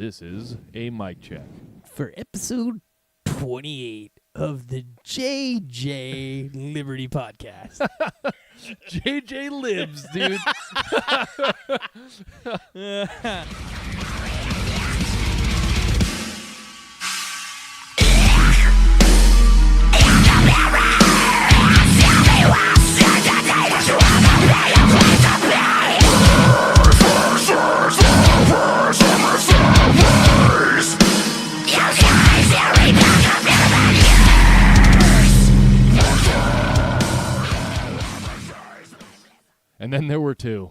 This is a mic check. For episode 28 of the JJ Liberty Podcast. JJ Libs, dude. And then there were two.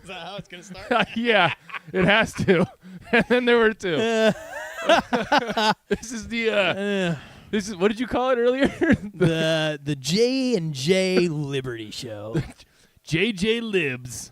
Is that how it's going to start? Yeah, it has to. And then there were two. This is the this is, what did you call it earlier? the J&J Liberty Show. JJ Libs.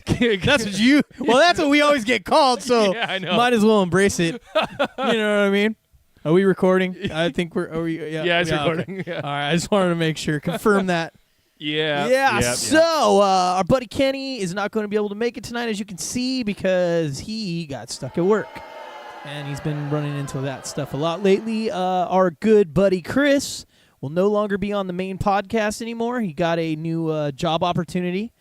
That's what you. Well, that's what we always get called. So yeah, I know. Might as well embrace it. You know what I mean? Are we recording? I think we're. Are we? Yeah, it's recording. Okay. Yeah. All right. I just wanted to make sure, confirm that. Yeah. Yeah. Yep, So our buddy Kenny is not going to be able to make it tonight, as you can see, because he got stuck at work, and he's been running into that stuff a lot lately. Our good buddy Chris will no longer be on the main podcast anymore. He got a new job opportunity,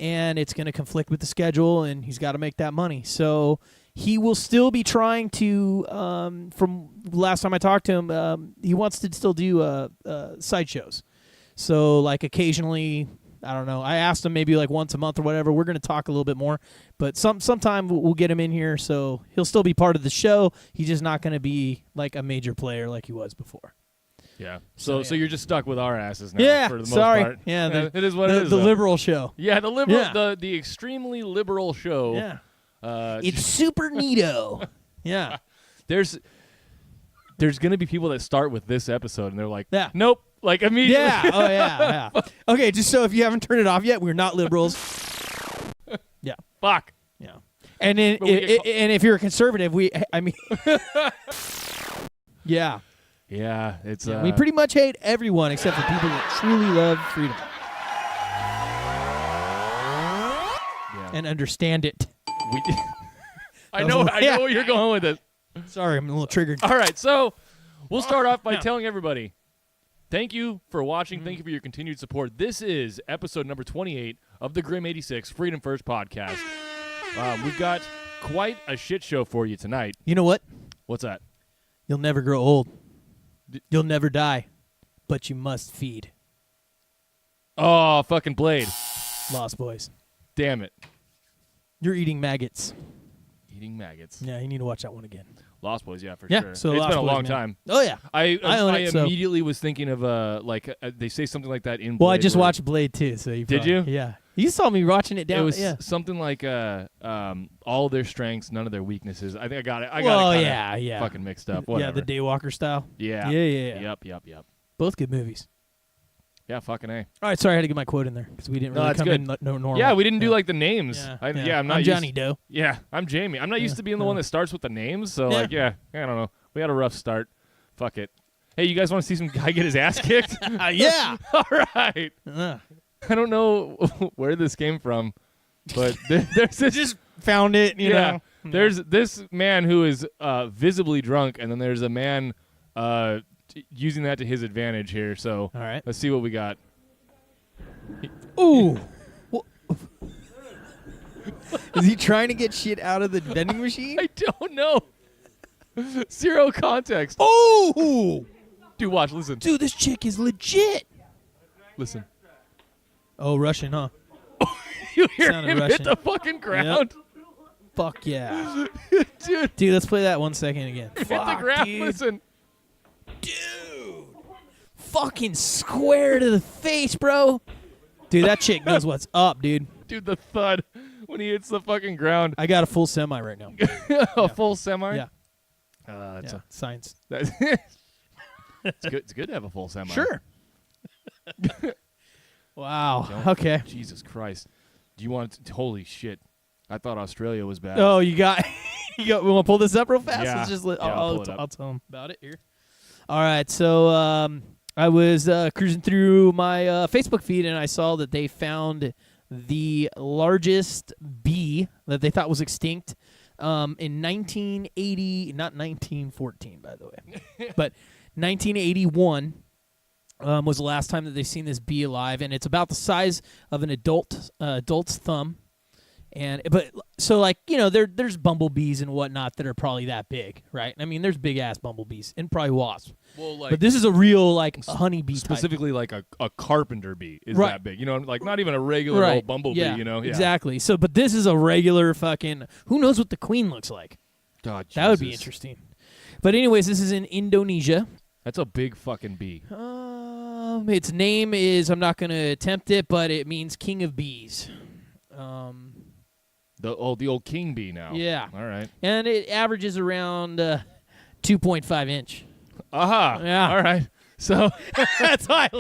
and it's going to conflict with the schedule, and he's got to make that money. So he will still be trying to, from last time I talked to him, he wants to still do side shows. So, like, occasionally, I don't know, I asked him maybe like once a month or whatever. We're going to talk a little bit more, but sometime we'll get him in here, so he'll still be part of the show. He's just not going to be like a major player like he was before. Yeah. So you're just stuck with our asses now. Yeah, For the most sorry. part. Yeah, it is what it is. The though. liberal show. Yeah, the liberal, Yeah. the extremely liberal show. Yeah. It's super neato. Yeah. There's gonna be people that start with this episode and they're like, Yeah. nope, like immediately. Yeah. Oh, yeah. Okay, just so if you haven't turned it off yet, we're not liberals. Yeah. Fuck. Yeah. And then, But we get and if you're a conservative, yeah. Yeah, it's We pretty much hate everyone except for people that truly love freedom and understand it. I know where you're going with this. Sorry, I'm a little triggered. All right, so we'll start off by telling everybody, thank you for watching. Thank you for your continued support. This is episode number 28 of the Grim 86 Freedom First podcast. We've got quite a shit show for you tonight. You know what? What's that? You'll never grow old. You'll never die, but you must feed. Oh, fucking Blade. Lost Boys. Damn it. You're eating maggots. Eating maggots. Yeah, you need to watch that one again. Lost Boys, yeah, for Yeah, sure. so it's Lost been a Boys, long man. time. Oh, yeah. I own it, so- immediately was thinking of they say something like that in Blade. Well, I just where- watched Blade, too. So Did you? Yeah. You saw me watching it down. It was yeah. something like all their strengths, none of their weaknesses. I think I got it. I Well, got it yeah. fucking mixed up. Yeah, Whatever. the Daywalker style. Yeah. Yeah. Yep. Both good movies. Yeah, fucking A. All right, sorry I had to get my quote in there because we didn't No, really that's come good. in normal. Yeah, we didn't do like the names. Yeah, I'm not Johnny Doe. Yeah, I'm Jamie. I'm not used to being the one that starts with the names, so Yeah. like, I don't know. We had a rough start. Fuck it. Hey, you guys want to see some guy get his ass kicked? Yeah. All right. I don't know where this came from, but there's this. Just found it, you know. There's this man who is visibly drunk, and then there's a man using that to his advantage here. So All right. let's see what we got. Ooh. Is he trying to get shit out of the vending machine? I don't know. Zero context. Oh! Dude, watch. Listen. Dude, this chick is legit. Listen. Oh, Russian, huh? You hear Sounded him hit Russian. the fucking ground. Fuck yeah. Dude, Dude, let's play that 1 second again. hit the ground. Dude. Listen. Dude. Fucking square to the face, bro. Dude, that chick knows what's up, dude. Dude, the thud when he hits the fucking ground. I got a full semi right now. A full semi? Yeah. That's Yeah. Science. it's good. It's good to have a full semi. Sure. Wow. Don't- Okay. Jesus Christ. Do you want to, holy shit. I thought Australia was bad. Oh, you got. We want to pull this up real fast? Yeah. Let's just Yeah, I'll pull it up. I'll tell them about it here. All right. So I was cruising through my Facebook feed, and I saw that they found the largest bee that they thought was extinct In 1980, not 1914, by the way, but 1981 was the last time that they've seen this bee alive, and it's about the size of an adult's thumb. So like, you know, there's bumblebees and whatnot that are probably that big, right? I mean, there's big ass bumblebees and probably wasps. Well, like, but this is a real like honeybee specifically type. like a carpenter bee is Right. that big, you know, like not even a regular old bumblebee, yeah, you know. Yeah. Exactly. So, but this is a regular fucking. Who knows what the queen looks like? God, that would be Jesus. interesting. But anyways, this is in Indonesia. That's a big fucking bee. Its name is, I'm not going to attempt it, but it means king of bees. The old king bee now. Yeah. All right. And it averages around 2.5 inch. Aha. Yeah. All right. So that's why.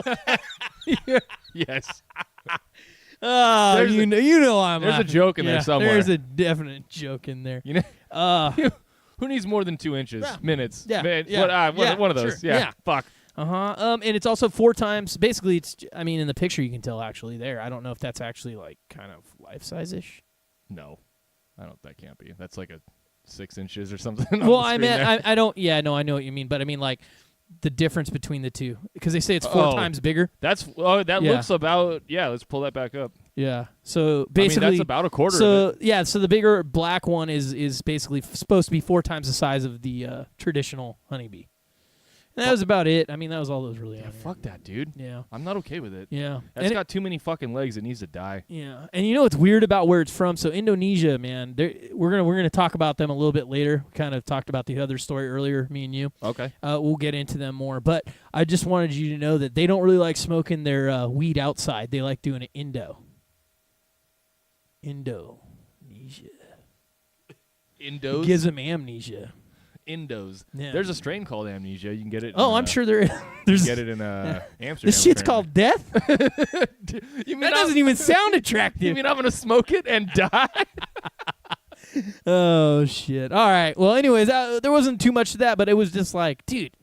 Yes. Oh, you know I'm there's laughing. a joke in there somewhere. There's a definite joke in there. You know. Who needs more than 2 inches? Yeah. Minutes. Yeah. One of those. Sure. Yeah. Fuck. And it's also 4 times. Basically, it's. I mean, in the picture you can tell actually there. I don't know if that's actually like kind of life size ish. No, that can't be. That's like a 6 inches or something. Well, I meant I don't. Yeah, no, I know what you mean, but I mean like the difference between the two because they say it's 4 times bigger. That looks about. Yeah, let's pull that back up. Yeah. So basically, that's about a quarter. So of it. yeah, so the bigger black one is basically supposed to be 4 times the size of the traditional honeybee. And that was about it. I mean, that was all that was really. Yeah, fuck that, dude. Yeah. I'm not okay with it. Yeah. That's got too many fucking legs. It needs to die. Yeah. And you know what's weird about where it's from? So Indonesia, man, we're gonna talk about them a little bit later. We kind of talked about the other story earlier, me and you. Okay. We'll get into them more, but I just wanted you to know that they don't really like smoking their weed outside. They like doing it Indonesia. Indos? It gives them amnesia. Indos. Yeah. There's a strain called amnesia. You can get it. I'm sure there is. You can get it in Amsterdam. This shit's called death? You mean that doesn't even sound attractive. You mean I'm going to smoke it and die? Oh, shit. All right. Well, anyways, there wasn't too much to that, but it was just like, dude,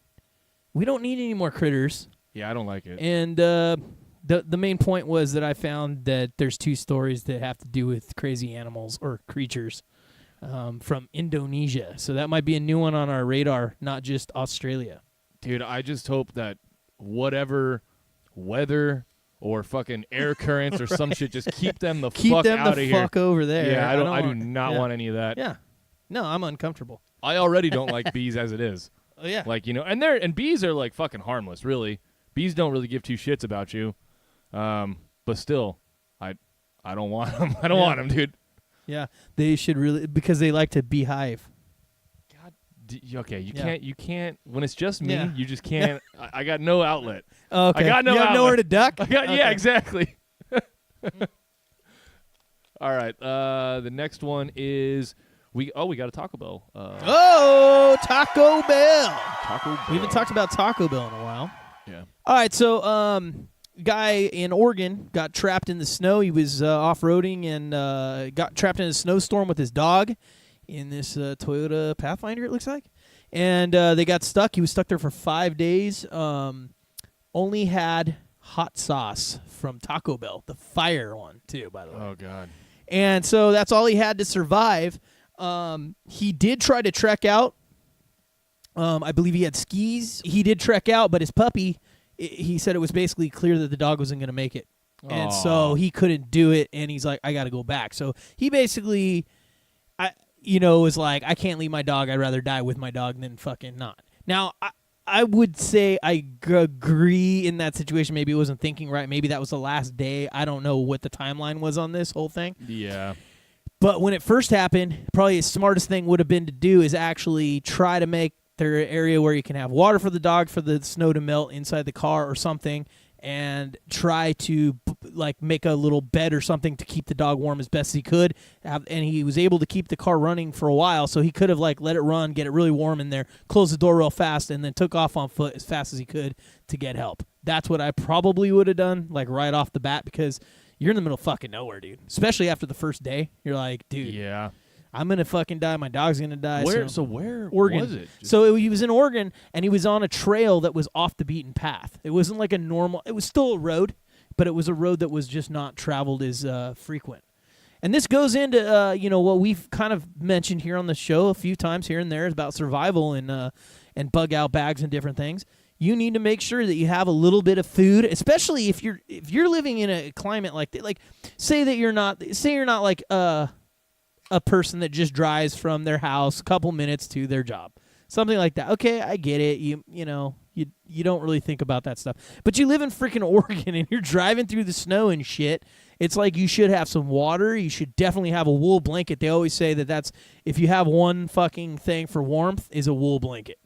we don't need any more critters. Yeah, I don't like it. And the main point was that I found that there's 2 stories that have to do with crazy animals or creatures from Indonesia. So that might be a new one on our radar, not just Australia. Dude, I just hope that whatever weather or fucking air currents or some shit just keep them the fuck out of here. Fuck over there. Yeah, I do not want any of that. Yeah. No, I'm uncomfortable. I already don't like bees as it is. Oh yeah. Like, you know, and bees are like fucking harmless, really. Bees don't really give 2 shits about you. But still, I don't want them. I don't want them, dude. Yeah, they should really, because they like to beehive. God, okay, you can't. When it's just me, you just can't. I got no outlet. Okay, I got no you have outlet. nowhere to duck. Yeah, exactly. All right, the next one is we got a Taco Bell. Taco Bell. Taco Bell. We haven't talked about Taco Bell in a while. Yeah. All right, so guy in Oregon got trapped in the snow. He was off-roading and got trapped in a snowstorm with his dog in this Toyota Pathfinder, it looks like. And they got stuck. He was stuck there for 5 days. Only had hot sauce from Taco Bell, the fire one, too, by the way. Oh, God. And so that's all he had to survive. He did try to trek out. I believe he had skis. He did trek out, but his puppy... He said it was basically clear that the dog wasn't going to make it. And so he couldn't do it, and he's like, I got to go back. So he basically, was like, I can't leave my dog. I'd rather die with my dog than fucking not. Now, I would say I agree in that situation. Maybe he wasn't thinking right. Maybe that was the last day. I don't know what the timeline was on this whole thing. Yeah. But when it first happened, probably the smartest thing would have been to do is actually try to make there an area where you can have water for the dog for the snow to melt inside the car or something, and try to make a little bed or something to keep the dog warm as best as he could. And he was able to keep the car running for a while, so he could have let it run, get it really warm in there, close the door real fast, and then took off on foot as fast as he could to get help. That's what I probably would have done, right off the bat, because you're in the middle of fucking nowhere, dude. Especially after the first day, you're like, dude. Yeah. I'm going to fucking die. My dog's going to die. Where Oregon. was it? So he was in Oregon, and he was on a trail that was off the beaten path. It wasn't like a normal... It was still a road, but it was a road that was just not traveled as frequent. And this goes into what we've kind of mentioned here on the show a few times here and there is about survival and bug out bags and different things. You need to make sure that you have a little bit of food, especially if you're living in a climate like that. Like, say you're not like a person that just drives from their house a couple minutes to their job, something like that. Okay, I get it. You don't really think about that stuff, but you live in freaking Oregon and you're driving through the snow and shit. It's like you should have some water. You should definitely have a wool blanket. They always say that's if you have one fucking thing for warmth is a wool blanket.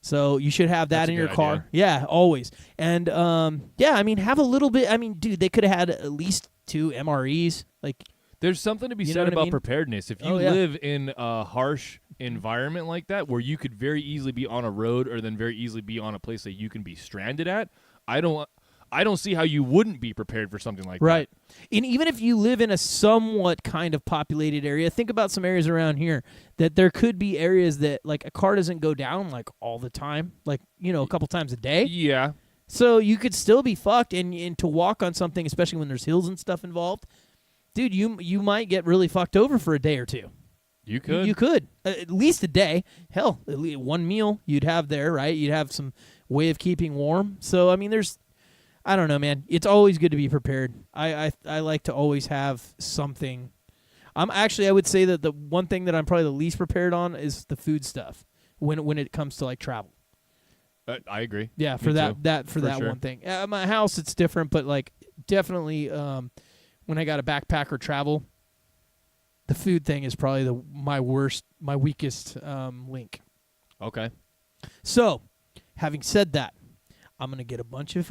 So you should have that in your car. Idea. Yeah, always. And have a little bit. I mean, dude, they could have had at least 2 MREs. Like, there's something to be said about preparedness. If you yeah. live in a harsh environment like that, where you could very easily be on a road or then very easily be on a place that you can be stranded at, I don't see how you wouldn't be prepared for something like that. Right. And even if you live in a somewhat kind of populated area, think about some areas around here that there could be areas that, like, a car doesn't go down, like, all the time, like, a couple times a day. Yeah. So you could still be fucked, and to walk on something, especially when there's hills and stuff involved, dude, you might get really fucked over for a day or two. You could. You could. At least a day. Hell, at least one meal you'd have there, right? You'd have some way of keeping warm. So, I mean, I don't know, man. It's always good to be prepared. I like to always have something. I would say that the one thing that I'm probably the least prepared on is the food stuff when it comes to, like, travel. I agree. Yeah, for Me that too. that sure. one thing. At my house, it's different, but, like, definitely when I got a backpack or travel, the food thing is probably my weakest link. Okay. So, having said that, I'm going to get a bunch of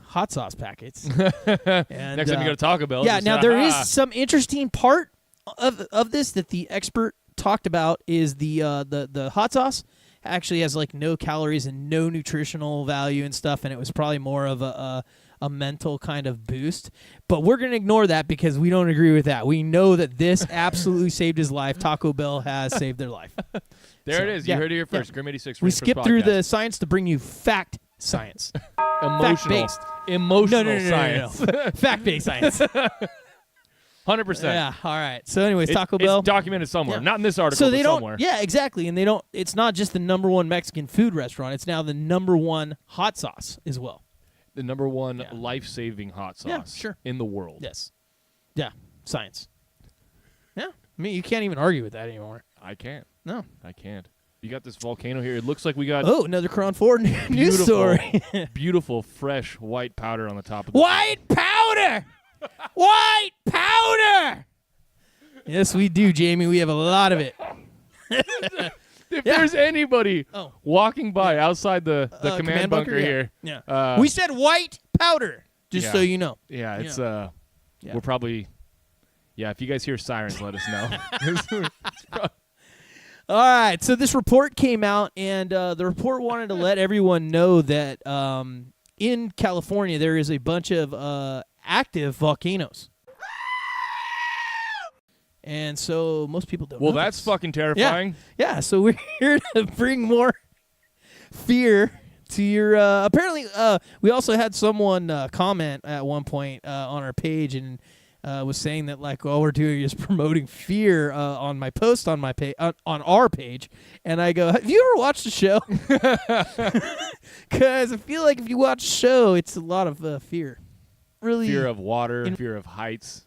hot sauce packets. And, Next time you go to Taco Bell. Yeah, just now say, there is some interesting part of this that the expert talked about is the hot sauce actually has, like, no calories and no nutritional value and stuff, and it was probably more of a mental kind of boost. But we're going to ignore that because we don't agree with that. We know that this absolutely saved his life. Taco Bell has saved their life. There it is. You heard it here first. Yeah. Grim 86. We skipped through the science to bring you fact science. Emotional science. No. Fact-based science. 100%. Yeah, all right. So anyways, Taco Bell. It's documented somewhere. Yeah. Not in this article, so they but don't, somewhere. Yeah, exactly. And it's not just the number one Mexican food restaurant. It's now the number one hot sauce as well. The number one life-saving hot sauce in the world. Yes. Yeah, science. Yeah. I mean, you can't even argue with that anymore. I can't. No. I can't. You got this volcano here. It looks like we got... Oh, another Cron 4 news story. Beautiful, fresh white powder on the top of the... White powder! White powder! Yes, we do, Jamie. We have a lot of it. If there's anybody walking by outside the command bunker here... Yeah. We said white powder, just so you know. Yeah, it's... We're probably... Yeah, if you guys hear sirens, let us know. All right, so this report came out, and the report wanted to let everyone know that in California there is a bunch of active volcanoes. And so most people don't know that's this. fucking terrifying. Yeah, so we're here to bring more fear to your... apparently, we also had someone comment at one point on our page and... was saying that, like, all we're doing is promoting fear on my post on my page on our page, and I go, have you ever watched the show? Because I feel like if you watch the show, it's a lot of fear. Really, fear of water, fear of heights.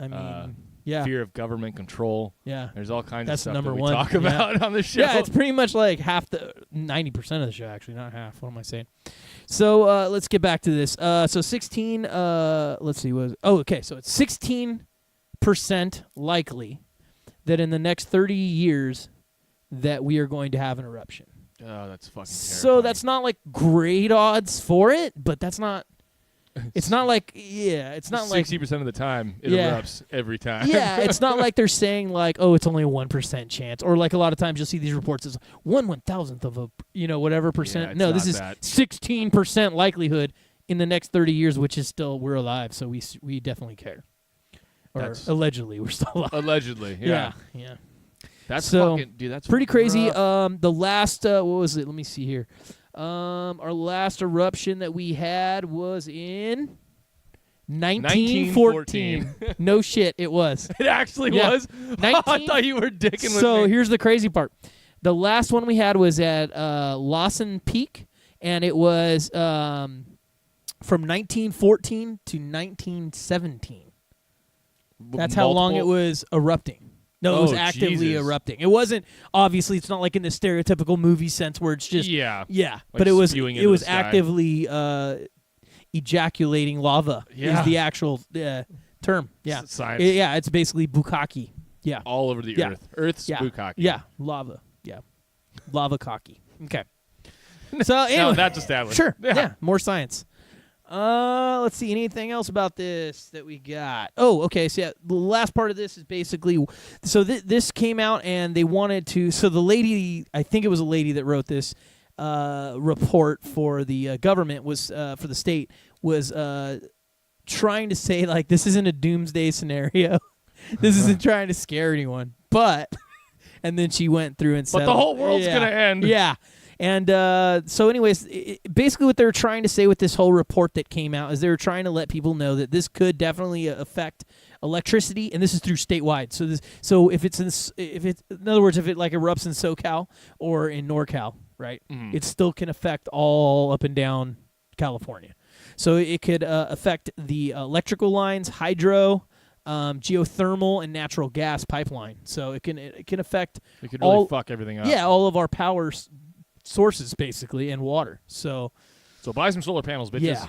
I mean, fear of government control. Yeah, there's all kinds That's of stuff number that we one. talk about on the show. Yeah, it's pretty much like 90% of the show, actually, not half. What am I saying? So let's get back to this. So 16, let's see. Okay, so it's 16% likely that in the next 30 years that we are going to have an eruption. Oh, that's fucking terrifying. So that's not like great odds for it, but that's not... It's not like, it's not 60% like 60% of the time it erupts every time. Yeah, it's not like they're saying like, oh, it's only a 1% chance, or like a lot of times you'll see these reports as 1/1000th of a whatever percent. Yeah, no, this is that. 16% likelihood in the next 30 years, which is still we're alive, so we definitely care. Or allegedly we're still alive. Allegedly, yeah. That's so, fucking dude. That's pretty crazy. rough. The last what was it? Let me see here. Our last eruption that we had was in 1914. No shit, it was. It actually Yeah. was? I thought you were dicking with me. So here's the crazy part. The last one we had was at Lawson Peak, and it was from 1914 to 1917. That's how long it was erupting. No, it was actively Jesus. erupting. It wasn't, obviously, it's not like in the stereotypical movie sense where it's just, Yeah. like but spewing it into was the sky. actively ejaculating lava Yeah. is the actual term. Yeah. Science. Yeah, it's basically bukkake. Yeah. All over the Yeah. earth. Earth's Yeah. bukkake. Yeah, lava. Yeah. Lava cocky. Okay. So anyway. Now that's established. Sure. Yeah. Yeah. More science. Let's see. Anything else about this that we got? Oh, okay. So yeah, the last part of this is basically, so this came out and they wanted to. So the lady, I think it was a lady that wrote this report for the government was for the state was trying to say like this isn't a doomsday scenario. This isn't trying to scare anyone, but. And then she went through and said, But the whole world's going to end. Yeah. And so anyways, basically what they were trying to say with this whole report that came out is they were trying to let people know that this could definitely affect electricity, and this is through statewide. So if it's in other words, if it like erupts in SoCal or in NorCal, right, it still can affect all up and down California. So it could affect the electrical lines, hydro, geothermal, and natural gas pipeline. So it can affect It could really fuck everything up. Yeah, all of our power sources basically, and water. So buy some solar panels, bitches. yeah,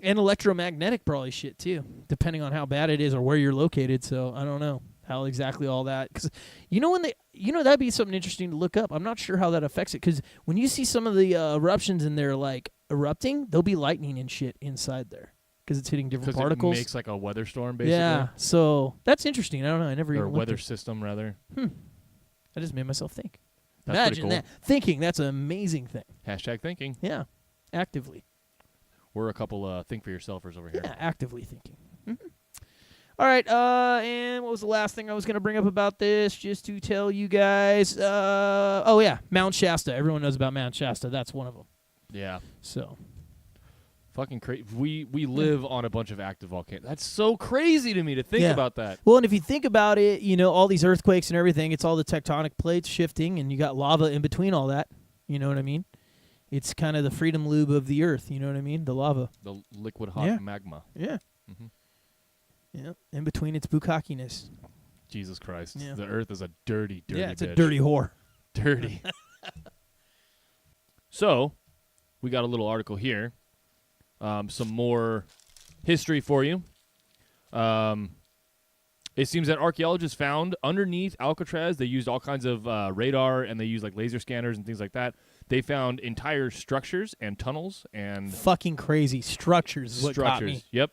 and electromagnetic probably shit too, depending on how bad it is or where you're located. So I don't know how exactly all that, because that'd be something interesting to look up. I'm not sure how that affects it, because when you see some of the eruptions and they're like erupting, there'll be lightning and shit inside there because it's hitting different particles. It makes like a weather storm, basically. Yeah, so that's interesting. I don't know. I never Or even a weather system, rather. I just made myself think. That's Imagine pretty cool. that. Thinking, that's an amazing thing. Hashtag thinking. Yeah, actively. We're a couple think for yourselfers over here. Yeah, actively thinking. All right, and what was the last thing I was going to bring up about this, just to tell you guys? Oh, yeah, Mount Shasta. Everyone knows about Mount Shasta. That's one of them. Yeah. So, Fucking crazy. We live on a bunch of active volcanoes. That's so crazy to me to think about that. Well, and if you think about it, all these earthquakes and everything, it's all the tectonic plates shifting, and you got lava in between all that. You know what I mean? It's kind of the freedom lube of the earth. You know what I mean? The lava. The liquid hot magma. Yeah. Mm-hmm. Yeah. In between its bukkakiness. Jesus Christ. Yeah. The earth is a dirty, dirty Yeah, it's bitch. a dirty whore. Dirty. So, we got a little article here. Some more history for you. It seems that archaeologists found underneath Alcatraz, they used all kinds of radar, and they used like laser scanners and things like that. They found entire structures and tunnels and Fucking crazy structures is what got me. Yep.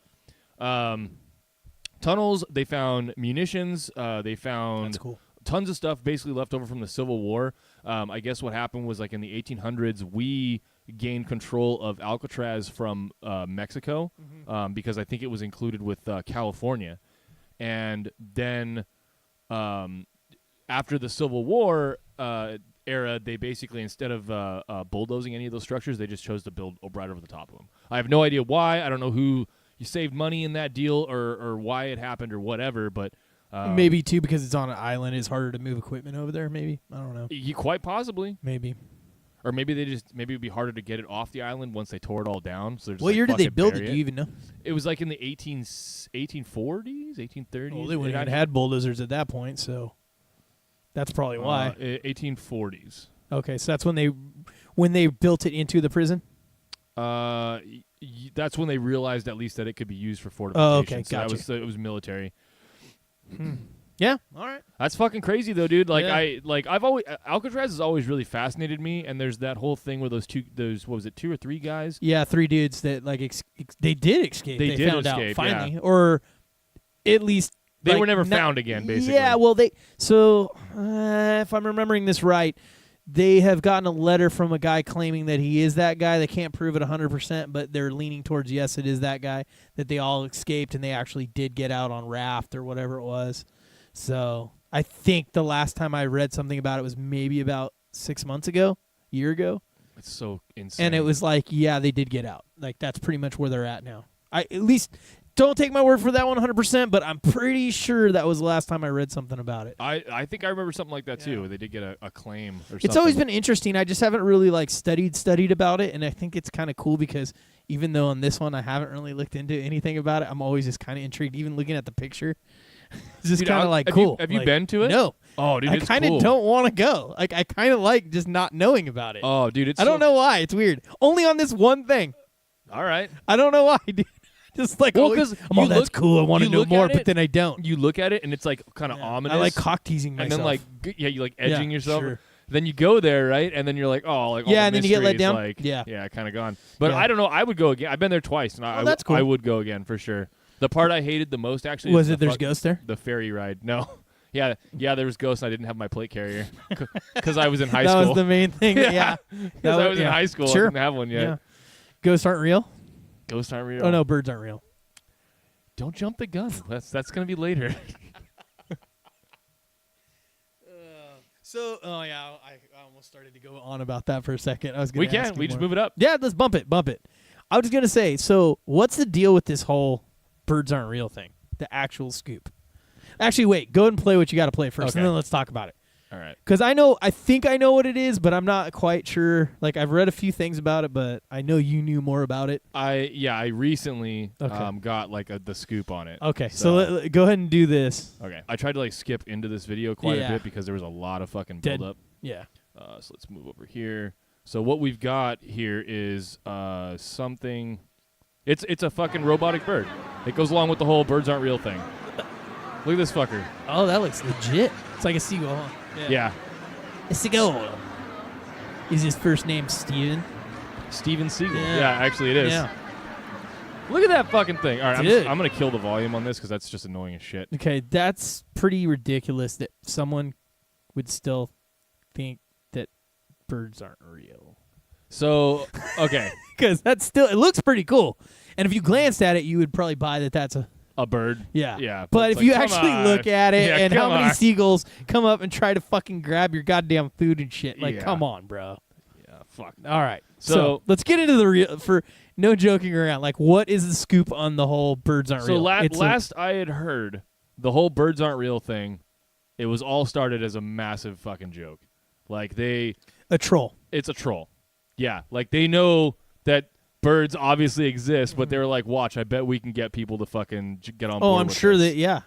Tunnels. They found munitions. They found That's cool. tons of stuff basically left over from the Civil War. I guess what happened was like in the 1800s, we gained control of Alcatraz from Mexico because I think it was included with California. And then after the Civil War era, they basically, instead of bulldozing any of those structures, they just chose to build right over the top of them. I have no idea why. I don't know who you saved money in that deal or why it happened or whatever, but Maybe, too, because it's on an island, it's harder to move equipment over there, maybe. I don't know. Quite possibly. Maybe. Or maybe it'd be harder to get it off the island once they tore it all down. So what year did they build it? Do you even know? It was like in the 1840s, 1830s. Well, they wouldn't even had bulldozers at that point, so that's probably why. 1840s. Okay, so that's when they built it into the prison? That's when they realized at least that it could be used for fortification. Oh, okay, gotcha. So it was military. Yeah, all right. That's fucking crazy though, dude. Like Yeah. I've always Alcatraz has always really fascinated me, and there's that whole thing where those what was it, 2 or 3 guys? Yeah, 3 dudes that like they did escape. They did found escape, out finally, yeah. or at least They were never found again, basically. Yeah, well if I'm remembering this right, they have gotten a letter from a guy claiming that he is that guy. They can't prove it 100%, but they're leaning towards yes, it is that guy, that they all escaped and they actually did get out on raft or whatever it was. So I think the last time I read something about it was maybe about 6 months ago, a year ago. It's so insane. And it was like, yeah, they did get out. Like, that's pretty much where they're at now. At least don't take my word for that 100%, but I'm pretty sure that was the last time I read something about it. I think I remember something like that too. They did get a claim or something. It's always been interesting. I just haven't really like studied about it, and I think it's kind of cool because even though on this one I haven't really looked into anything about it, I'm always just kind of intrigued. Even looking at the picture, it's just kind of like cool. Have you like, been to it? No. Oh, dude, I it's kind of cool. don't want to go. Like I kind of like just not knowing about it. Oh, dude, I don't know why. It's weird. Only on this one thing. All right. I don't know why, dude. Just like, well, because that's cool. I want to know more, but then I don't. You look at it, and it's like kind of ominous. I like cock teasing myself. And then like, you like edging yourself. Sure. Then you go there, right? And then you're like, oh, like all the and then you get let mystery is, down. Like, yeah, kind of gone. But I don't know. I would go again. I've been there twice, and that's cool. I would go again for sure. The part I hated the most actually was it there's ghosts there? The ferry ride. No. Yeah, there was ghosts, and I didn't have my plate carrier because I was in high that school. That was the main thing. Yeah. Because I was in high school. Sure. I didn't have one yet. Yeah. Ghosts aren't real? Ghosts aren't real. Oh, no, birds aren't real. Don't jump the gun. That's going to be later. I almost started to go on about that for a second. I was We just move it up. Yeah, let's bump it. I was going to say, so what's the deal with this whole birds aren't real thing? The actual scoop. Actually, wait. Go ahead and play what you got to play first, and then let's talk about it. All right. Because I think I know what it is, but I'm not quite sure. Like, I've read a few things about it, but I know you knew more about it. I recently got like the scoop on it. Okay, so go ahead and do this. Okay. I tried to like skip into this video quite a bit because there was a lot of fucking build-up. Yeah. So let's move over here. So what we've got here is something. It's a fucking robotic bird. It goes along with the whole birds aren't real thing. Look at this fucker. Oh, that looks legit. It's like a seagull, huh? Yeah. A seagull. Is his first name Steven? Steven Seagull. Yeah, actually it is. Yeah. Look at that fucking thing. All right, I'm going to kill the volume on this because that's just annoying as shit. Okay, that's pretty ridiculous that someone would still think that birds aren't real. So, okay. Because it looks pretty cool. And if you glanced at it, you would probably buy that that's a bird. Yeah. Yeah. But if you actually look at it and how many seagulls come up and try to fucking grab your goddamn food and shit, like, come on, bro. Yeah, fuck. All right. So let's get into the real, for no joking around. Like, what is the scoop on the whole birds aren't real? So last I had heard, the whole birds aren't real thing, it was all started as a massive fucking joke. Like, a troll. It's a troll. Yeah. Like, they know that birds obviously exist, but they were like, watch, I bet we can get people to fucking get on board. Oh, I'm sure this. that, yeah.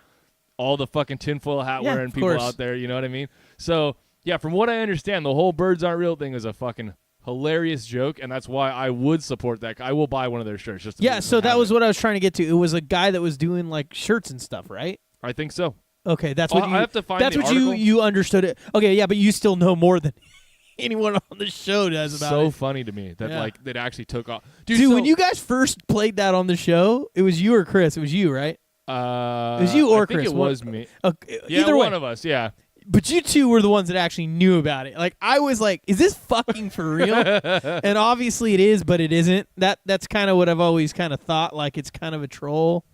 All the fucking tinfoil hat wearing people out there, you know what I mean? So, yeah, from what I understand, the whole birds aren't real thing is a fucking hilarious joke, and that's why I would support that. I will buy one of their shirts. So that was what I was trying to get to. It was a guy that was doing, like, shirts and stuff, right? I think so. Okay, that's what I have to find that's the what article. you understood it. Okay, yeah, but you still know more than anyone on the show does about it. So funny to me that like that actually took off. Dude, when you guys first played that on the show, it was you or Chris. It was you, right? It was you or Chris. I think it was me. Yeah, either one way. of us. Yeah. But you two were the ones that actually knew about it. Like, I was like, is this fucking for real? And obviously it is, but it isn't. That's kind of what I've always kind of thought. Like, it's kind of a troll.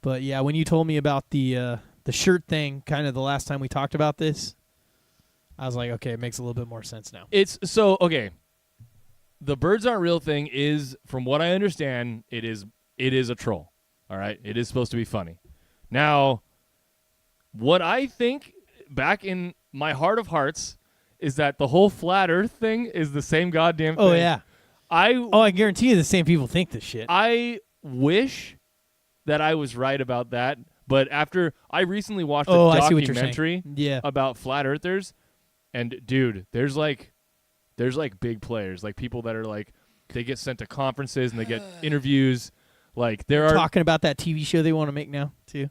But yeah, when you told me about the shirt thing, kind of the last time we talked about this, I was like, okay, it makes a little bit more sense now. It's so okay. The birds aren't real thing is, from what I understand, it is a troll. All right, it is supposed to be funny. Now, what I think back in my heart of hearts is that the whole flat Earth thing is the same goddamn thing. Oh yeah. I guarantee you the same people think this shit. I wish that I was right about that, but after I recently watched a documentary about flat earthers. And dude, there's like big players, like people that are like, they get sent to conferences and they get interviews. Like they're talking about that TV show they want to make now too.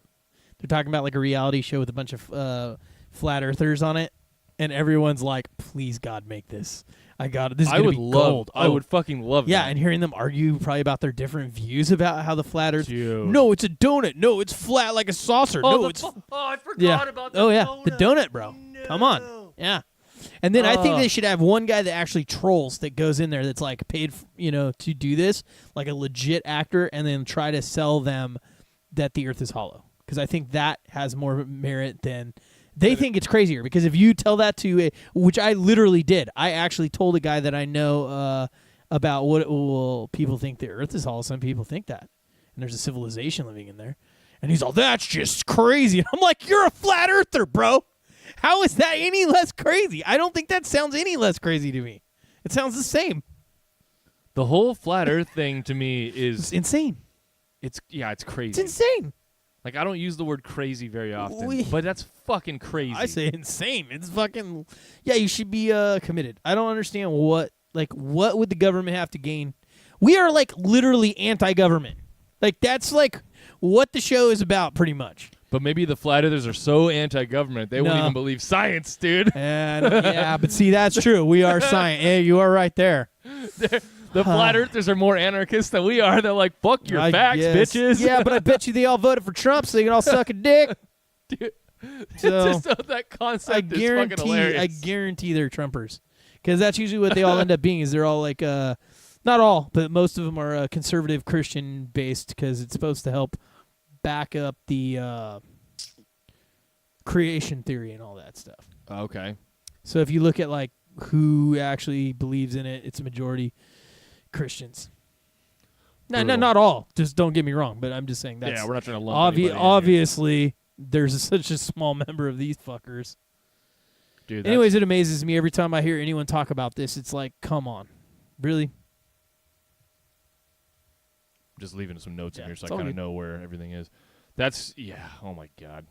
They're talking about like a reality show with a bunch of flat earthers on it, and everyone's like, "Please God, make this! I got it. This is gonna be gold." I would fucking love. Yeah, that. and hearing them argue probably about their different views about how the flat Earth. Dude. No, it's a donut. No, it's flat like a saucer. No, it's. I forgot about that. Oh yeah, donut. the donut, bro. No. Come on. Yeah. And then I think they should have one guy that actually trolls, that goes in there, that's like paid, to do this, like a legit actor, and then try to sell them that the Earth is hollow. Because I think that has more merit than they think it's crazier. Because if you tell that to, which I literally did, I actually told a guy that I know about people think the Earth is hollow. Some people think that. and there's a civilization living in there. And he's all, that's just crazy. And I'm like, you're a flat earther, bro. How is that any less crazy? I don't think that sounds any less crazy to me. It sounds the same. The whole flat Earth thing to me is It's insane. It's crazy. It's insane. Like, I don't use the word crazy very often, but that's fucking crazy. I say insane. It's fucking, yeah, you should be committed. I don't understand what would the government have to gain? We are, like, literally anti-government. Like, that's, like, what the show is about, pretty much. But maybe the flat earthers are so anti-government, they won't even believe science, dude. Yeah, but see, that's true. We are science. Hey, you are right there. The flat earthers are more anarchists than we are. They're like, fuck your facts, bitches. Yeah, but I bet you they all voted for Trump so they can all suck a dick. Dude, so, that concept is fucking hilarious. I guarantee they're Trumpers. Because that's usually what they all end up being, is they're all like, not all, but most of them are conservative Christian-based because it's supposed to help back up the creation theory and all that stuff. Okay. So if you look at like who actually believes in it, it's a majority Christians. No, not all. Just don't get me wrong, but I'm just saying that's we're not trying to lump anybody in here. Obviously, there's such a small number of these fuckers. Dude, anyways, it amazes me every time I hear anyone talk about this. It's like, come on, really? Just leaving some notes in here so I kind of know where everything is. Oh my God.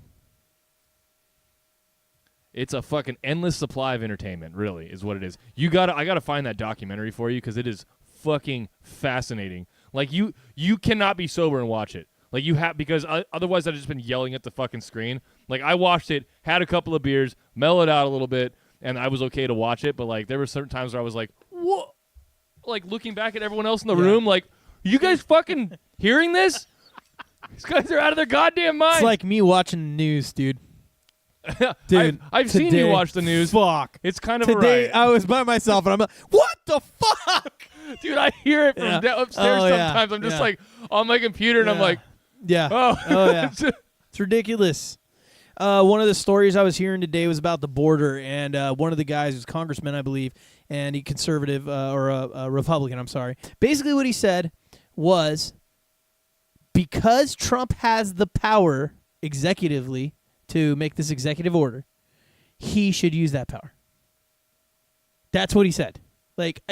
It's a fucking endless supply of entertainment, really, is what it is. I gotta find that documentary for you because it is fucking fascinating. Like, you cannot be sober and watch it. Like, you have, because otherwise I'd just been yelling at the fucking screen. Like, I watched it, had a couple of beers, mellowed out a little bit, and I was okay to watch it. But, like, there were certain times where I was like, what? Like, looking back at everyone else in the room, like, you guys fucking hearing this? These guys are out of their goddamn mind. It's like me watching the news, dude. Dude, I've seen you watch the news. Fuck. It's kind of today, a riot. I was by myself, and I'm like, what the fuck? Dude, I hear it from upstairs sometimes. I'm just like on my computer, and I'm like, oh yeah. It's ridiculous. One of the stories I was hearing today was about the border, and one of the guys was congressman, I believe, and he conservative or a Republican, I'm sorry. Basically what he said was, because Trump has the power executively to make this executive order, he should use that power. That's what he said. Like,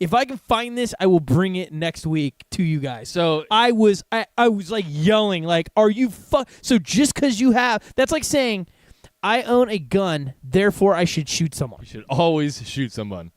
if I can find this, I will bring it next week to you guys. So I was like yelling, like, "Are you So just because you have, that's like saying, I own a gun, therefore I should shoot someone. You should always shoot someone.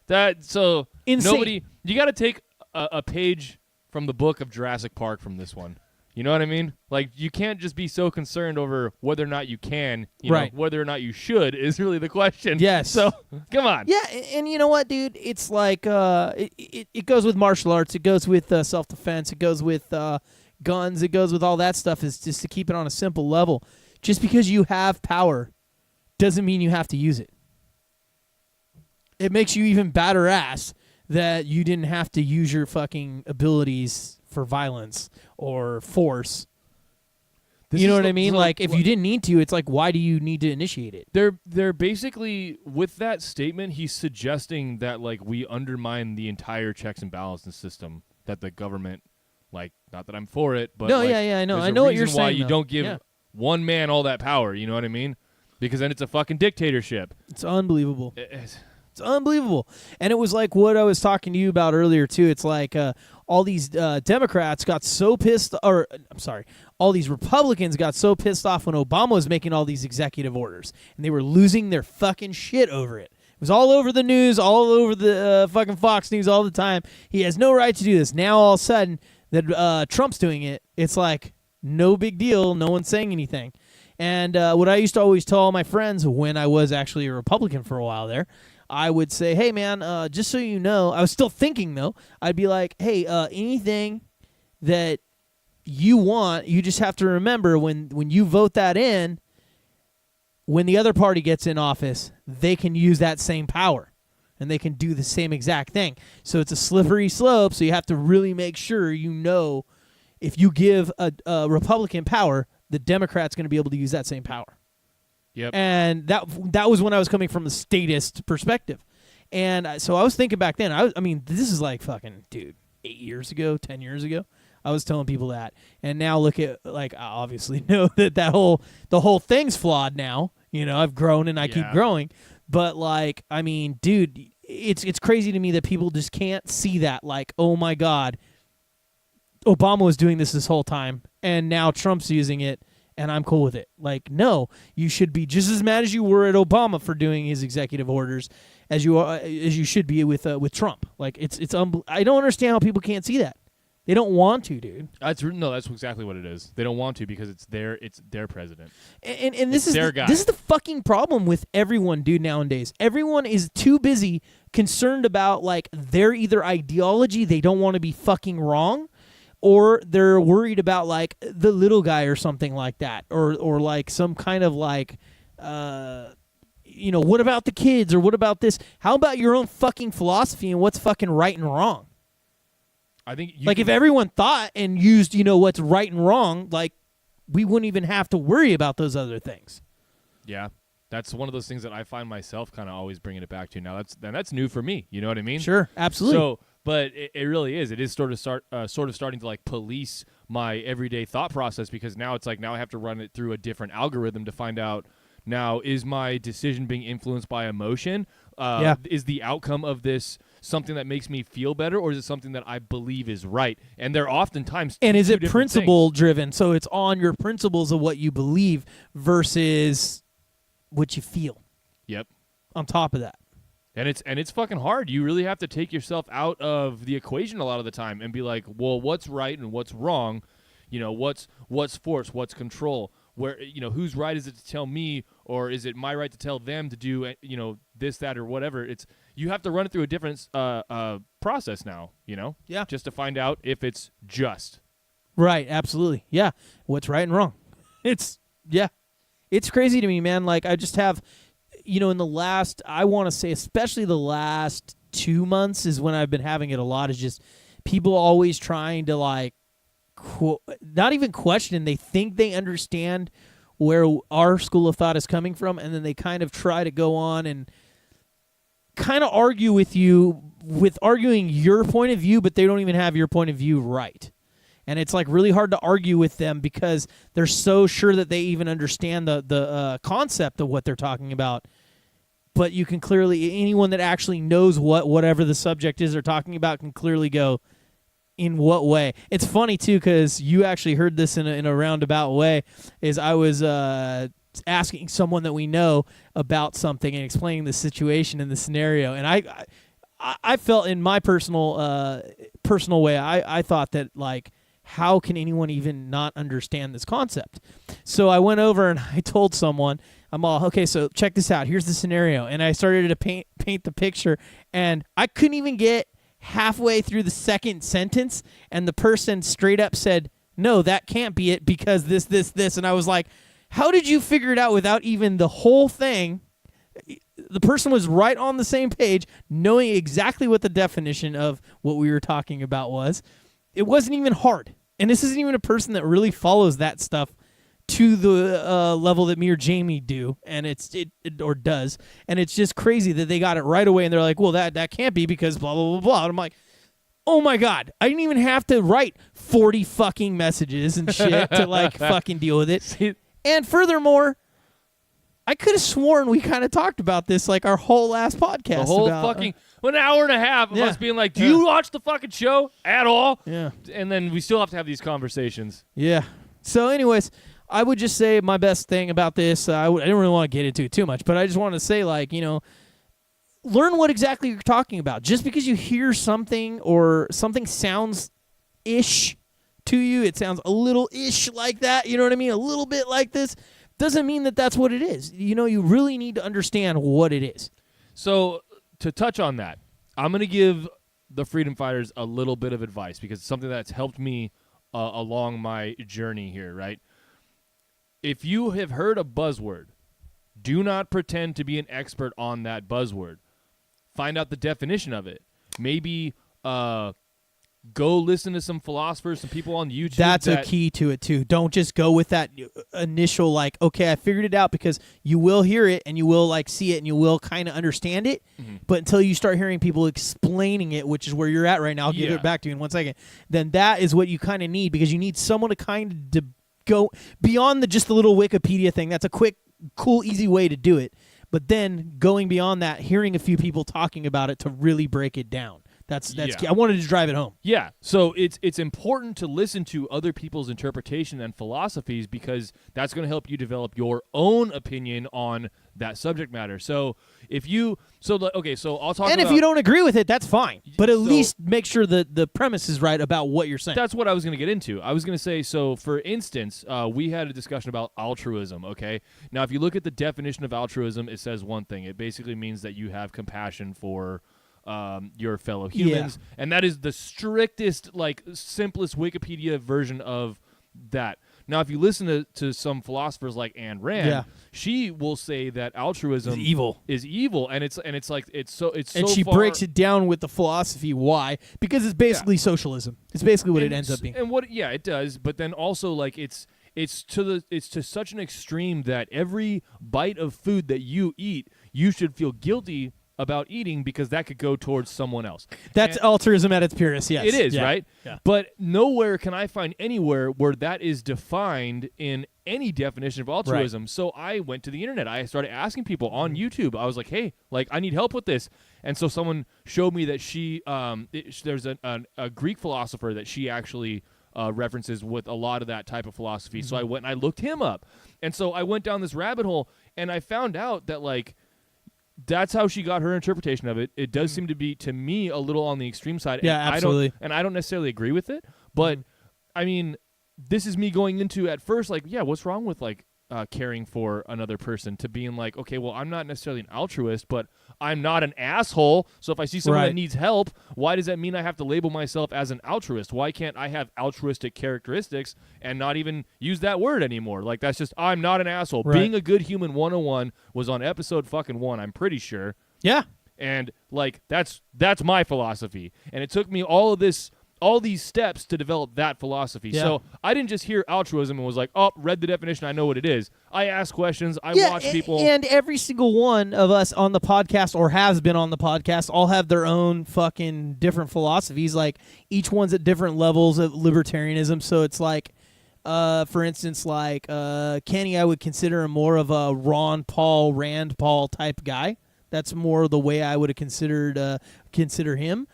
Insane. You got to take a page from the book of Jurassic Park from this one. You know what I mean? Like, you can't just be so concerned over whether or not you can. You know, whether or not you should is really the question. Yes. So, come on. Yeah, and you know what, dude? It's like, it goes with martial arts. It goes with self-defense. It goes with guns. It goes with all that stuff, is just to keep it on a simple level. Just because you have power doesn't mean you have to use it. It makes you even badder ass that you didn't have to use your fucking abilities for violence or force. You know what I mean? Like, if you didn't need to, it's like, why do you need to initiate it? They're basically, with that statement, he's suggesting that, like, we undermine the entire checks and balances system that the government, like, not that I'm for it, but I know. I know what you're saying. Why you don't give one man all that power, you know what I mean? Because then it's a fucking dictatorship. It's unbelievable. It's unbelievable. And it was like what I was talking to you about earlier, too. It's like all these Democrats got so pissed, all these Republicans got so pissed off when Obama was making all these executive orders. And they were losing their fucking shit over it. It was all over the news, all over the fucking Fox News all the time. He has no right to do this. Now, all of a sudden, that Trump's doing it, it's like, no big deal. No one's saying anything. And what I used to always tell all my friends when I was actually a Republican for a while there, I would say, hey, man, just so you know, I was still thinking, though. I'd be like, hey, anything that you want, you just have to remember when you vote that in, when the other party gets in office, they can use that same power, and they can do the same exact thing. So it's a slippery slope, so you have to really make sure you know if you give a Republican power, the Democrat's going to be able to use that same power. Yep. And that was when I was coming from the statist perspective. And so I was thinking back then, I mean, this is like fucking, dude, 8 years ago, 10 years ago. I was telling people that. And now look at, like, I obviously know that the whole thing's flawed now. You know, I've grown and I keep growing. But, like, I mean, dude, it's crazy to me that people just can't see that. Like, oh, my God, Obama was doing this whole time, and now Trump's using it, and I'm cool with it. Like, no, you should be just as mad as you were at Obama for doing his executive orders as you should be with Trump. Like, I don't understand how people can't see that. They don't want to, dude. That's exactly what it is. They don't want to because it's their president. And this is their guy. This is the fucking problem with everyone, dude, nowadays. Everyone is too busy concerned about, like, their either ideology, they don't want to be fucking wrong, or they're worried about, like, the little guy or something like that, or like some kind of, like, what about the kids, or what about this? How about your own fucking philosophy and what's fucking right and wrong? I think if everyone thought and used, what's right and wrong, like, we wouldn't even have to worry about those other things. Yeah. That's one of those things that I find myself kind of always bringing it back to. Now that's new for me. You know what I mean? Sure, absolutely. So, but it really is. It is sort of starting to, like, police my everyday thought process, because now it's like, now I have to run it through a different algorithm to find out, now, is my decision being influenced by emotion? Is the outcome of this something that makes me feel better, or is it something that I believe is right? And they're oftentimes and is it principle things. Driven? So it's on your principles of what you believe versus what you feel. Yep. On top of that. And it's fucking hard. You really have to take yourself out of the equation a lot of the time and be like, well, what's right and what's wrong? What's force, what's control? Where, whose right is it to tell me, or is it my right to tell them to do, this, that, or whatever? You have to run it through a different process now, Yeah. just to find out if it's just. Right, absolutely. Yeah. What's right and wrong. It's crazy to me, man. Like, I just have, in the last, I want to say, especially the last 2 months is when I've been having it a lot, is just people always trying to, like, not even question. They think they understand where our school of thought is coming from, and then they kind of try to go on and kind of argue with you with arguing your point of view, but they don't even have your point of view right. And it's, like, really hard to argue with them because they're so sure that they even understand the concept of what they're talking about. But you can clearly, anyone that actually knows whatever the subject is they're talking about can clearly go, in what way? It's funny, too, because you actually heard this in a roundabout way, is I was asking someone that we know about something and explaining the situation and the scenario. And I felt in my personal way, I thought that, like, how can anyone even not understand this concept? So I went over and I told someone, I'm all, okay, so check this out. Here's the scenario. And I started to paint the picture, and I couldn't even get halfway through the second sentence, and the person straight up said, no, that can't be it because this. And I was like, how did you figure it out without even the whole thing? The person was right on the same page, knowing exactly what the definition of what we were talking about was. It wasn't even hard. And this isn't even a person that really follows that stuff to the level that me or Jamie do, and it does. And it's just crazy that they got it right away, and they're like, well, that can't be because blah, blah, blah, blah. And I'm like, oh, my God. I didn't even have to write 40 fucking messages and shit to, like, fucking deal with it. And furthermore, I could have sworn we kind of talked about this, like, our whole last podcast. The whole fucking an hour and a half of us being like, do you watch the fucking show at all? Yeah. And then we still have to have these conversations. Yeah. So anyways, I would just say my best thing about this, I didn't really want to get into it too much, but I just wanted to say, like, learn what exactly you're talking about. Just because you hear something or something sounds ish to you, it sounds a little ish like that, you know what I mean? A little bit like this, doesn't mean that that's what it is. You really need to understand what it is. So to touch on that, I'm going to give the freedom fighters a little bit of advice because it's something that's helped me along my journey here, right? If you have heard a buzzword, do not pretend to be an expert on that buzzword. Find out the definition of it. Maybe go listen to some philosophers, some people on YouTube. That's a key to it too. Don't just go with that initial like, okay, I figured it out, because you will hear it and you will like see it and you will kind of understand it. Mm-hmm. But until you start hearing people explaining it, which is where you're at right now, I'll give it back to you in 1 second. Then that is what you kind of need, because you need someone to kind of go beyond just the little Wikipedia thing. That's a quick, cool, easy way to do it. But then going beyond that, hearing a few people talking about it to really break it down. That's key. I wanted to drive it home. Yeah, so it's important to listen to other people's interpretation and philosophies, because that's going to help you develop your own opinion on that subject matter. So if you so I'll talk. And if you don't agree with it, that's fine. But at least make sure that the premise is right about what you're saying. That's what I was going to get into. I was going to say, so for instance, we had a discussion about altruism. Okay, now if you look at the definition of altruism, it says one thing. It basically means that you have compassion for your fellow humans, and that is the strictest, like, simplest Wikipedia version of that. Now, if you listen to some philosophers like Arent, she will say that altruism is evil, and it's like it's so she breaks it down with the philosophy why, because it's basically socialism. It's basically what it ends up being. And it does, but then also like it's to such an extreme that every bite of food that you eat, you should feel guilty about eating, because that could go towards someone else. That's altruism at its purest, yes. It is, right? Yeah. But nowhere can I find anywhere where that is defined in any definition of altruism. Right. So I went to the internet. I started asking people on YouTube. I was like, hey, like, I need help with this. And so someone showed me that there's a Greek philosopher that she actually references with a lot of that type of philosophy. Mm-hmm. So I went and I looked him up. And so I went down this rabbit hole, and I found out that, like, that's how she got her interpretation of it. It does seem to be, to me, a little on the extreme side. Yeah, absolutely. I don't necessarily agree with it, but I mean, this is me going into at first like, yeah, what's wrong with like caring for another person, to being like, okay, well, I'm not necessarily an altruist, but I'm not an asshole. So if I see someone that needs help, why does that mean I have to label myself as an altruist? Why can't I have altruistic characteristics and not even use that word anymore? Like, that's just, I'm not an asshole. Right. Being a good human 101 was on episode fucking 1, I'm pretty sure. Yeah. And like, that's my philosophy. And it took me all these steps to develop that philosophy. Yeah. So I didn't just hear altruism and was like, oh, read the definition, I know what it is. I ask questions, I watch people. And every single one of us on the podcast, or has been on the podcast, all have their own fucking different philosophies. Like, each one's at different levels of libertarianism. So it's like, for instance, like Kenny, I would consider him more of a Ron Paul, Rand Paul type guy. That's more the way I would have consider him.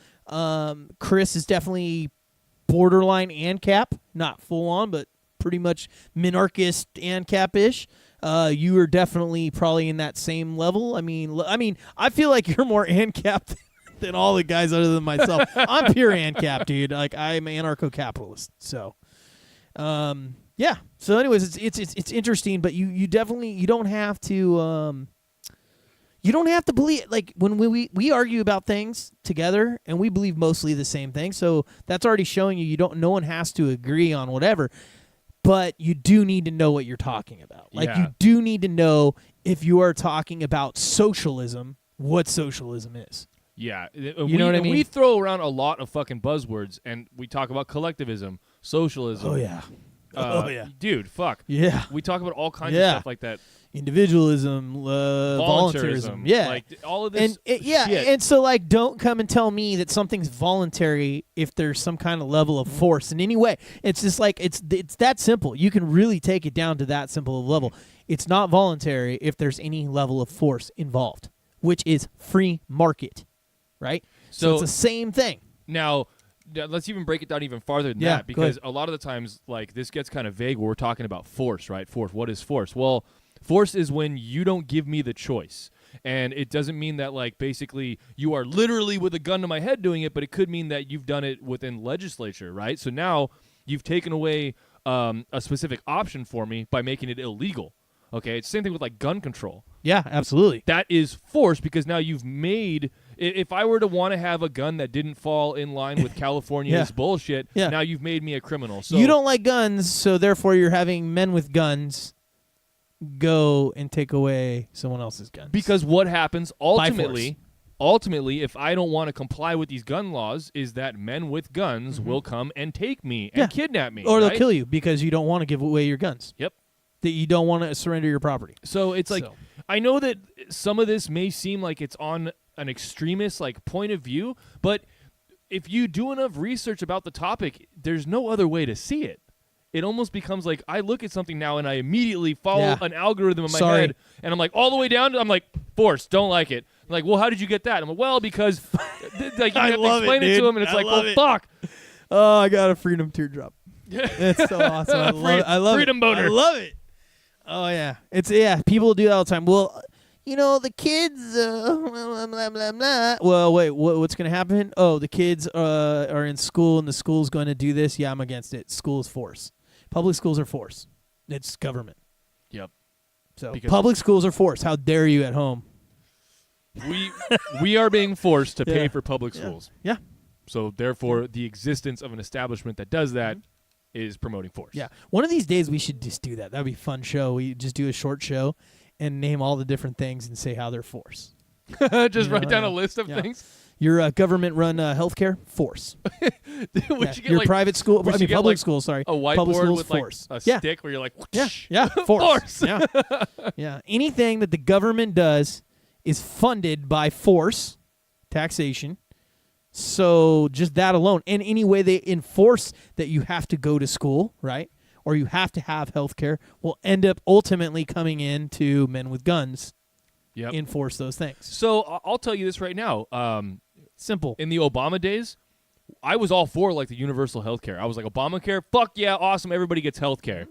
Chris is definitely borderline ANCAP, not full on, but pretty much minarchist ANCAP-ish. You are definitely probably in that same level. I mean, I feel like you're more ANCAP than all the guys other than myself. I'm pure ANCAP, dude. Like, I'm anarcho-capitalist. So, yeah. So, anyways, it's interesting, but you definitely, you don't have to. You don't have to believe, like, when we argue about things together, and we believe mostly the same thing, so that's already showing you no one has to agree on whatever, but you do need to know what you're talking about. Like, you do need to know, if you are talking about socialism, what socialism is. Yeah. You know what I mean? We throw around a lot of fucking buzzwords, and we talk about collectivism, socialism. Oh, yeah. Dude, fuck. Yeah. We talk about all kinds of stuff like that. Individualism, voluntarism, like all of this, shit. And so, like, don't come and tell me that something's voluntary if there's some kind of level of force in any way. It's just like, it's that simple. You can really take it down to that simple of level. It's not voluntary if there's any level of force involved, which is free market, right? So it's the same thing. Now, let's even break it down even farther than that, because a lot of the times, like, this gets kind of vague when we're talking about force, right? Force. What is force? Well, force is when you don't give me the choice. And it doesn't mean that, like, basically you are literally with a gun to my head doing it, but it could mean that you've done it within legislature, right? So now you've taken away a specific option for me by making it illegal. Okay? It's the same thing with, like, gun control. Yeah, absolutely. That is force, because now you've made... If I were to want to have a gun that didn't fall in line with California's bullshit, now you've made me a criminal. So you don't like guns, so therefore you're having men with guns go and take away someone else's guns. Because what happens ultimately ultimately, if I don't want to comply with these gun laws, is that men with guns will come and take me and kidnap me. Or right? they'll kill you because you don't want to give away your guns. Yep. That you don't want to surrender your property. So it's like, I know that some of this may seem like it's on an extremist like point of view, but if you do enough research about the topic, there's no other way to see it. It almost becomes like I look at something now and I immediately follow an algorithm in my head, and I'm like all the way down to, I'm like, force, don't like it. I'm like, well, how did you get that? I'm like, well, because like you have to explain it to him, and it's like, well, fuck. Oh, I got a freedom teardrop. It's so awesome. I love freedom it. boner. I love it. Oh yeah, people do that all the time. Well, the kids. Blah, blah, blah, blah. Well, wait, what's going to happen? Oh, the kids are in school, and the school's going to do this. Yeah, I'm against it. School is force. Public schools are force. It's government. Yep. So public schools are force. How dare you at home? We are being forced to pay for public schools. Yeah. So therefore, the existence of an establishment that does that is promoting force. Yeah. One of these days we should just do that. That'd be a fun show. We just do a short show and name all the different things and say how they're force. Just write down a list of things. Your government-run healthcare, force. Your private school, public school, sorry. A whiteboard public schools, with force. like a stick where you're like, force. Yeah. Anything that the government does is funded by force, taxation. So just that alone. And any way they enforce that you have to go to school, right? Or you have to have healthcare will end up ultimately coming into men with guns. Yep. Enforce those things. So I'll tell you this right now. Simple. In the Obama days, I was all for like the universal health care. I was like, Obamacare, fuck yeah, awesome, everybody gets health care.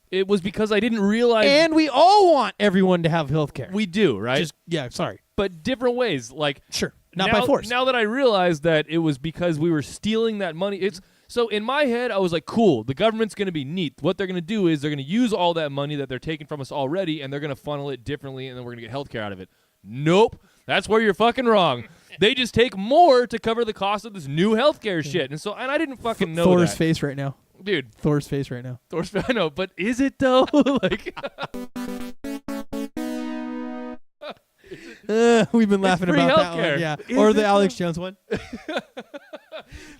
It was because I didn't realize... And we all want everyone to have health care. We do, right? Sorry. But different ways. Like, sure, not by force. Now that I realized that it was because we were stealing that money, so in my head, I was like, cool, the government's going to be neat. What they're going to do is they're going to use all that money that they're taking from us already, and they're going to funnel it differently, and then we're going to get healthcare out of it. Nope. That's where you're fucking wrong. They just take more to cover the cost of this new healthcare shit. And I didn't fucking know Thor's that. face right now. Dude. Thor's face right now. I know, but is it though? Like... we've been laughing about that one. Yeah. Or the Alex Jones one.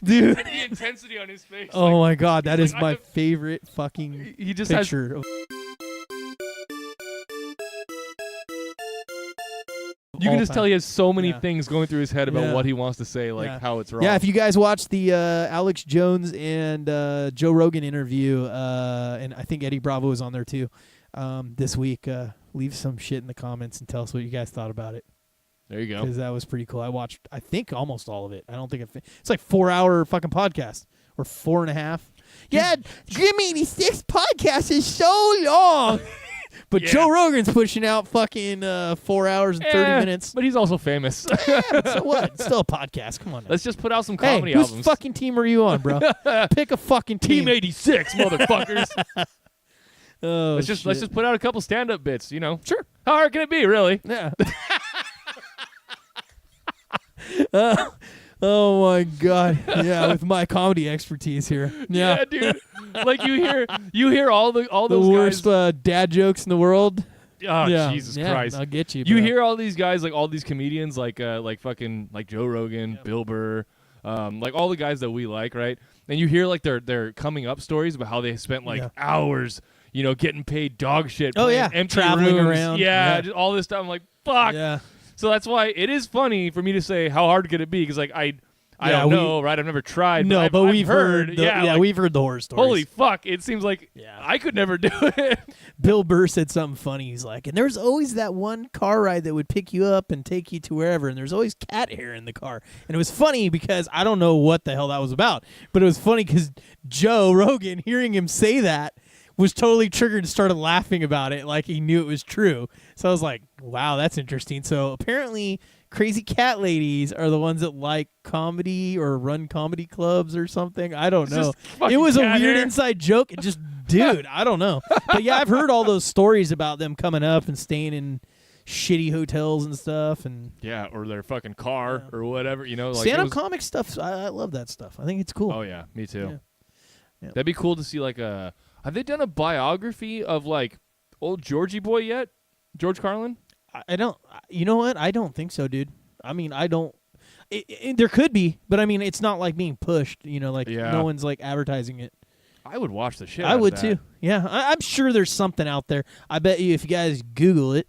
Dude. The intensity on his face. Oh my God, that is my favorite fucking he just picture. You can just tell he has so many things going through his head about what he wants to say, like how it's wrong. Yeah, if you guys watched the Alex Jones and Joe Rogan interview, and I think Eddie Bravo was on there too, this week, leave some shit in the comments and tell us what you guys thought about it. There you go. Because that was pretty cool. I watched, I think, almost all of it. I don't think it's like 4-hour fucking podcast or 4.5. Yeah, Grim 86 podcast is so long. But Joe Rogan's pushing out fucking 4 hours and 30 minutes. But he's also famous. So what? It's still a podcast. Come on now. Let's just put out some comedy whose albums. fucking team are you on, bro? Pick a fucking team. Team 86, motherfuckers. Let's just put out a couple stand-up bits, you know. Sure. How hard can it be, really? Yeah. Oh my God! Yeah, with my comedy expertise here. Yeah, dude. Like you hear all those worst guys. Dad jokes in the world. Oh Jesus Christ! I'll get you. You hear all these guys, like all these comedians, like fucking like Joe Rogan, Bill Burr, like all the guys that we like, right? And you hear like their coming up stories about how they spent like hours, getting paid dog shit. Oh yeah, empty traveling rooms. around. Yeah, just all this stuff. I'm like, fuck. Yeah. So that's why it is funny for me to say how hard could it be, because like I don't know, right? I've never tried. No, but we've heard. We've heard the horror stories. Holy fuck! It seems like I could never do it. Bill Burr said something funny. He's like, and there's always that one car ride that would pick you up and take you to wherever, and there's always cat hair in the car. And it was funny because I don't know what the hell that was about, but it was funny because Joe Rogan, hearing him say that, was totally triggered and started laughing about it like he knew it was true. So I was like, wow, that's interesting. So apparently crazy cat ladies are the ones that like comedy or run comedy clubs or something. I don't know. It was a weird inside joke. It just, dude, I don't know. But yeah, I've heard all those stories about them coming up and staying in shitty hotels and stuff. And or their fucking car or whatever, Like stand-up comic stuff, I love that stuff. I think it's cool. Oh, yeah, me too. Yeah. That'd be cool to see like a... Have they done a biography of like old Georgie boy yet? George Carlin? I don't. You know what? I don't think so, dude. I mean, I don't. There could be, but I mean, it's not like being pushed. Like no one's like advertising it. I would watch the shit. I would out of that. too. Yeah, I'm sure there's something out there. I bet you if you guys Google it,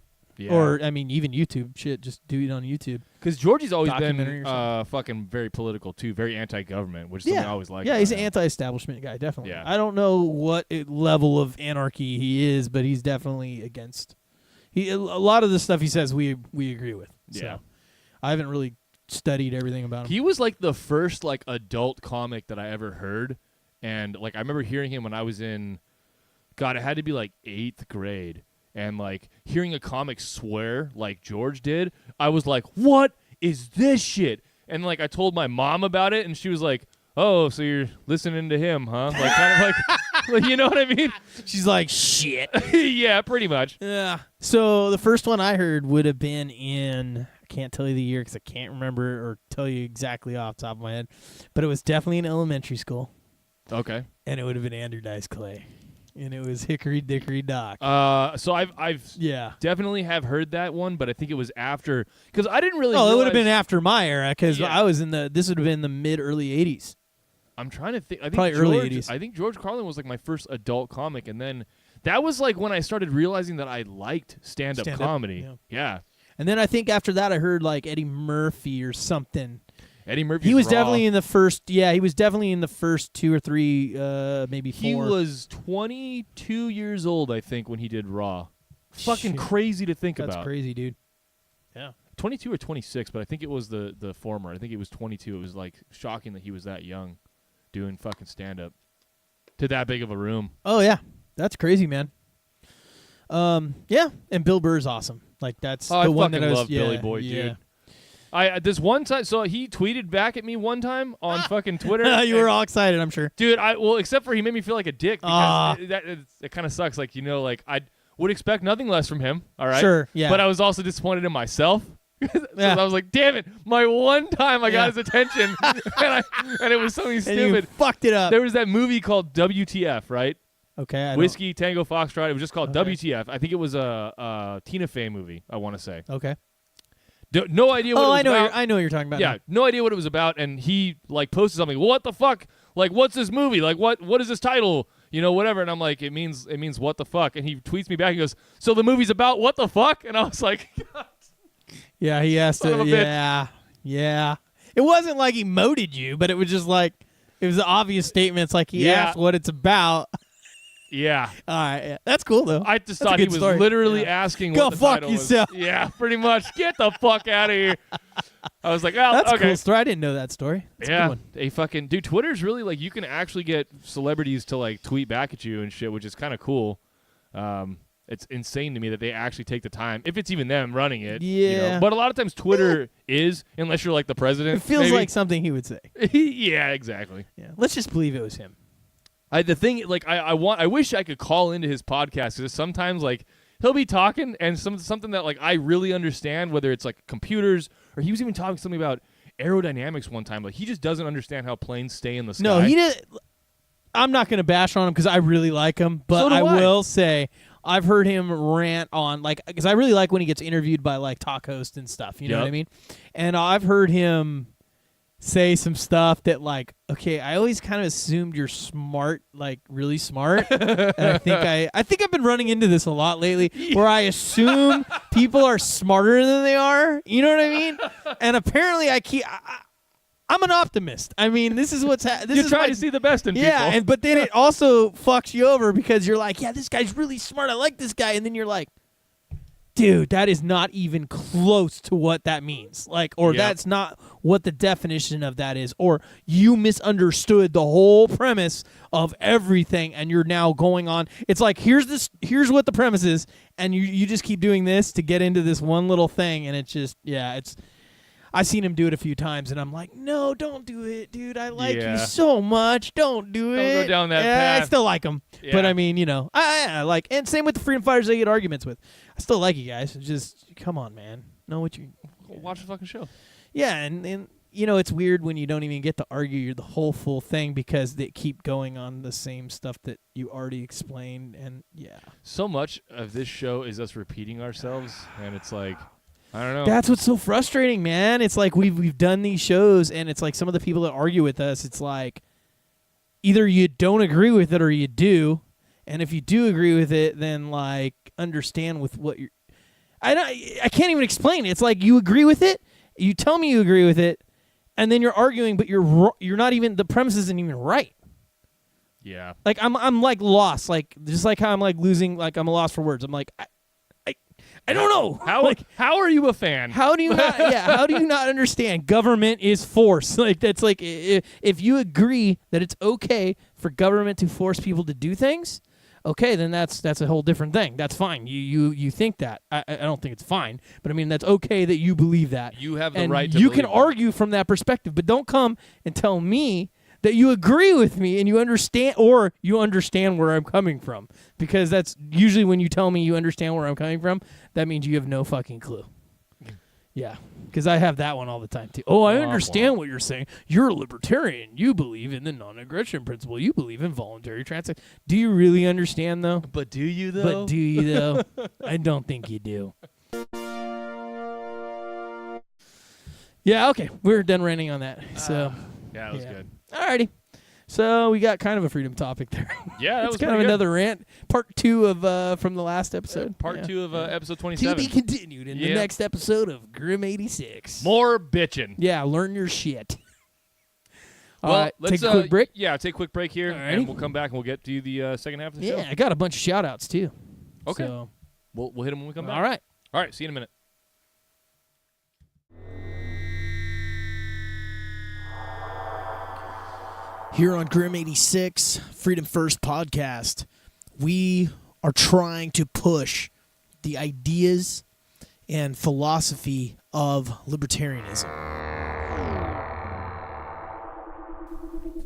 or I mean, even YouTube shit, just do it on YouTube. Because Georgie's always been Documentary fucking very political too, very anti-government, which is something I always like. Yeah, about he's him. an anti-establishment guy, definitely. Yeah. I don't know what level of anarchy he is, but he's definitely against. A lot of the stuff he says we agree with. So Yeah. I haven't really studied everything about him. He was like the first like adult comic that I ever heard, and like I remember hearing him when I was in, God, it had to be like 8th grade, and like hearing a comic swear like George did, I was like, what is this shit? And like I told my mom about it, and she was like, oh, so you're listening to him, huh? Like kind of like, you know what I mean? She's like, shit. Yeah, pretty much. Yeah. So the first one I heard would have been in, I can't tell you the year because I can't remember or tell you exactly off the top of my head, but it was definitely in elementary school. Okay. And it would have been Andrew Dice Clay. And it was Hickory Dickory Dock. So I've definitely have heard that one, but I think it was after, because I didn't really. Oh, it would have been after my era because Yeah. I was in this would have been the mid-early 80s. I'm trying to think. I think Probably George, early 80s. I think George Carlin was like my first adult comic, and then that was like when I started realizing that I liked stand-up comedy. Yeah. And then I think after that I heard like Eddie Murphy or something. Eddie Murphy. He was definitely in the first. Yeah, he was definitely in the first 2 or 3, maybe 4. He was 22 years old, I think, when he did Raw. Fucking Shit. crazy to think about. That's crazy, dude. Yeah. 22 or 26, but I think it was the former. I think it was 22. It was like shocking that he was that young, doing fucking stand-up to that big of a room. Oh yeah, that's crazy, man. Yeah, and Bill Burr's awesome. Like that's the one that I love Billy Boy, dude. This one time, so he tweeted back at me one time on fucking Twitter. You were all excited, I'm sure. Dude, except for he made me feel like a dick because it kind of sucks. Like, like I would expect nothing less from him. All right. Sure. Yeah. But I was also disappointed in myself. I was like, damn it, my one time I got his attention and it was something stupid. And you fucked it up. There was that movie called WTF, right? Okay. Whiskey Tango Foxtrot. It was just called WTF. I think it was a Tina Fey movie, I want to say. Okay. No idea what it was about. I know what you're talking about. Yeah, no idea what it was about, and he like posted something. Well, what the fuck? Like, what's this movie? Like, what is this title? Whatever. And I'm like, it means what the fuck? And he tweets me back and goes, so the movie's about what the fuck? And I was like, God. Yeah, he asked Son it. of a Yeah. It wasn't like he moted you, but it was just like it was an obvious statement. It's like he asked what it's about. Yeah. All right. Yeah. That's cool though. I just thought he was literally asking Go what the fuck title yourself. was. Yeah, pretty much. Get the fuck out of here. I was like, oh, that's okay. a cool story. I didn't know that story. That's a good one. A fucking dude. Twitter's really like you can actually get celebrities to like tweet back at you and shit, which is kind of cool. It's insane to me that they actually take the time, if it's even them running it. Yeah. But a lot of times Twitter is, unless you're like the president. It feels like something he would say. Yeah, exactly. Yeah. Let's just believe it was him. The thing, like, I wish I could call into his podcast because sometimes, like, he'll be talking and something that, like, I really understand, whether it's, like, computers or he was even talking something about aerodynamics one time. Like, he just doesn't understand how planes stay in the sky. No, he didn't. I'm not going to bash on him because I really like him, but So do I I. will say I've heard him rant on, like, because I really like when he gets interviewed by, like, talk hosts and stuff. You know what I mean? And I've heard him say some stuff that, like, okay, I always kind of assumed you're smart, like really smart. And I think I've been running into this a lot lately, where I assume people are smarter than they are. You know what I mean? And apparently, I'm an optimist. I mean, this is what's happening. You're trying to see the best in people. Yeah, but then it also fucks you over because you're like, yeah, this guy's really smart. I like this guy, and then you're like, dude, that is not even close to what that means. Like, or that's not what the definition of that is. Or you misunderstood the whole premise of everything, and you're now going on. It's like, here's what the premise is, and you just keep doing this to get into this one little thing, and it's just, I've seen him do it a few times, and I'm like, no, don't do it, dude. I like you so much. Don't do it. Don't go down that path. I still like him. Yeah. But I mean, I like, and same with the freedom fighters I get arguments with. I still like you guys. Just, come on, man. Know what you... Watch the fucking show. Yeah, and it's weird when you don't even get to argue the whole full thing because they keep going on the same stuff that you already explained, and So much of this show is us repeating ourselves, and it's like... I don't know. That's what's so frustrating, man. It's like we've done these shows, and it's like some of the people that argue with us, it's like either you don't agree with it or you do. And if you do agree with it, then like understand with what you're. I can't even explain it. It's like you agree with it, you tell me you agree with it, and then you're arguing, but you're not even, the premise isn't even right. Yeah. Like I'm like lost, like just like how I'm like losing, like I'm a loss for words. I'm like I don't know. How are you a fan? How do you not? Yeah. How do you not understand? Government is force. Like that's like if you agree that it's okay for government to force people to do things, okay, then that's a whole different thing. That's fine. You think that. I don't think it's fine, but I mean that's okay that you believe that. You have the and right to you believe can argue from that perspective, but don't come and tell me that you agree with me and you understand where I'm coming from, because that's usually when you tell me you understand where I'm coming from, that means you have no fucking clue. Yeah, because I have that one all the time too. Oh, I understand what you're saying. You're a libertarian. You believe in the non-aggression principle. You believe in voluntary transaction. Do you really understand though? But do you though? I don't think you do. Yeah, okay. We're done ranting on that. So yeah, that was good. Alrighty. So we got kind of a freedom topic there. Yeah, that it's was kind of good. another rant. Part 2 of from the last episode. Part 2 of episode To 27. be continued in the next episode of Grim 86. More bitching. Yeah, learn your shit. Well, All right, let's take a quick break. Yeah, take a quick break here, and we'll come back and we'll get to the second half of the show. Yeah, I got a bunch of shout-outs too. Okay. So, We'll hit them when we come back. all right. All right, see you in a minute. Here on Grim 86, Freedom First podcast, we are trying to push the ideas and philosophy of libertarianism.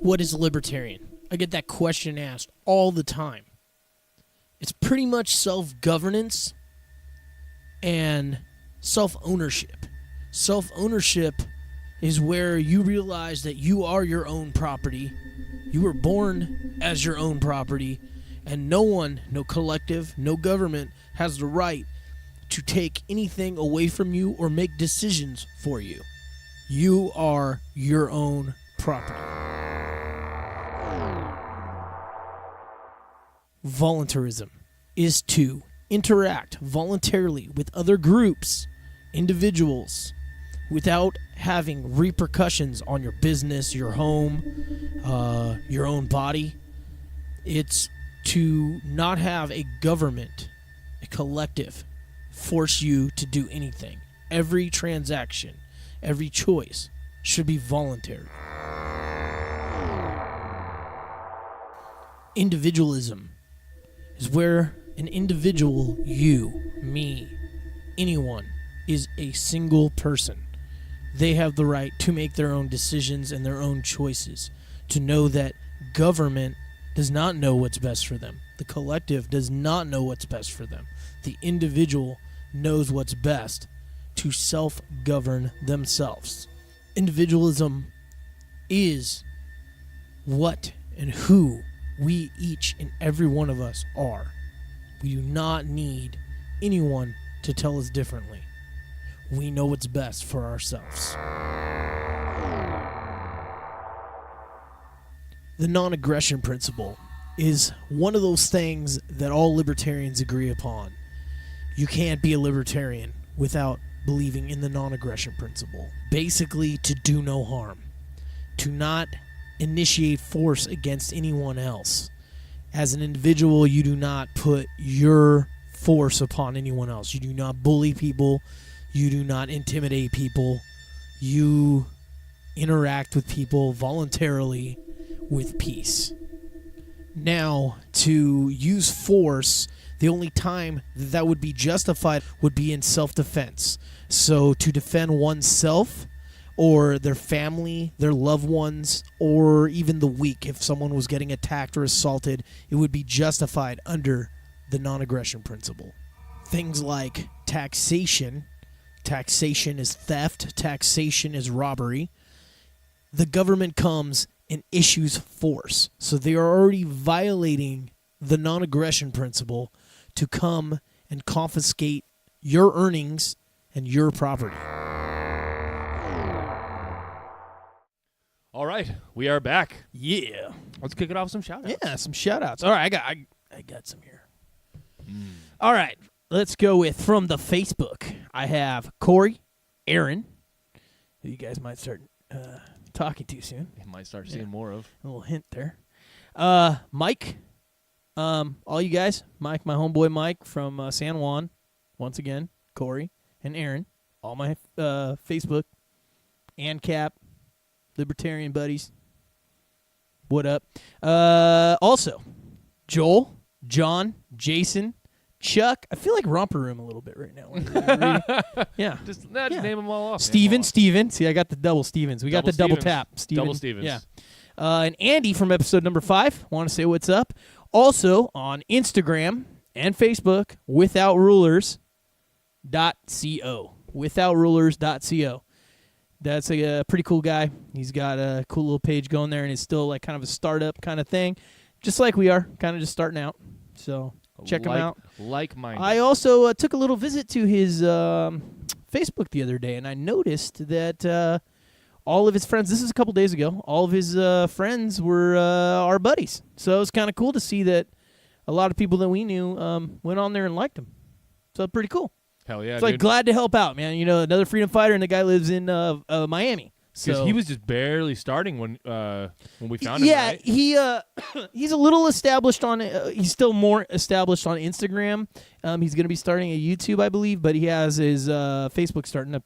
What is a libertarian? I get that question asked all the time. It's pretty much self-governance and self-ownership. Self-ownership is where you realize that you are your own property. You were born as your own property, and no one, no collective, no government has the right to take anything away from you or make decisions for you. You are your own property. Voluntarism is to interact voluntarily with other groups, individuals, without having repercussions on your business, your home, your own body. It's to not have a government, a collective, force you to do anything. Every transaction, every choice should be voluntary. Individualism is where an individual, you, me, anyone, is a single person. They have the right to make their own decisions and their own choices, to know that government does not know what's best for them. The collective does not know what's best for them. The individual knows what's best to self-govern themselves. Individualism is what and who we each and every one of us are. We do not need anyone to tell us differently. We know what's best for ourselves. The non-aggression principle is one of those things that all libertarians agree upon. You can't be a libertarian without believing in the non-aggression principle. Basically, to do no harm. To not initiate force against anyone else. As an individual, you do not put your force upon anyone else. You do not bully people. You do not intimidate people. You interact with people voluntarily with peace. Now, to use force, the only time that would be justified would be in self-defense. So to defend oneself or their family, their loved ones, or even the weak, if someone was getting attacked or assaulted, it would be justified under the non-aggression principle. Things like taxation. Taxation is theft. Taxation is robbery. The government comes and issues force. So they are already violating the non-aggression principle to come and confiscate your earnings and your property. All right, we are back. Yeah. Let's kick it off with some shout-outs. Yeah, some shout-outs. All right, I got some here. All right, let's go with from the Facebook. I have Corey, Aaron, who you guys might start talking to soon. You might start seeing more of. A little hint there. Mike, all you guys, Mike, my homeboy Mike from San Juan, once again, Corey and Aaron, all my Facebook, ANCAP, Libertarian buddies. What up? Also, Joel, John, Jason, Chuck. I feel like Romper Room a little bit right now. Yeah. Just name them all off. Steven. See, I got the double Stevens. We got the double tap. Steven. Double Stevens. Yeah. And Andy from episode number 5. Want to say what's up. Also on Instagram and Facebook, withoutrulers.co. Withoutrulers.co. That's a pretty cool guy. He's got a cool little page going there, and it's still like kind of a startup kind of thing, just like we are, kind of just starting out. So check him out. Like-minded. I also took a little visit to his Facebook the other day, and I noticed that all of his friends, this is a couple days ago, all of his friends were our buddies. So it was kind of cool to see that a lot of people that we knew went on there and liked him. So pretty cool. Hell yeah, it's like glad to help out, man. You know, another freedom fighter, and the guy lives in Miami. So he was just barely starting when we found him. Yeah, right? He's a little established on. He's still more established on Instagram. He's going to be starting a YouTube, I believe, but he has his Facebook starting to,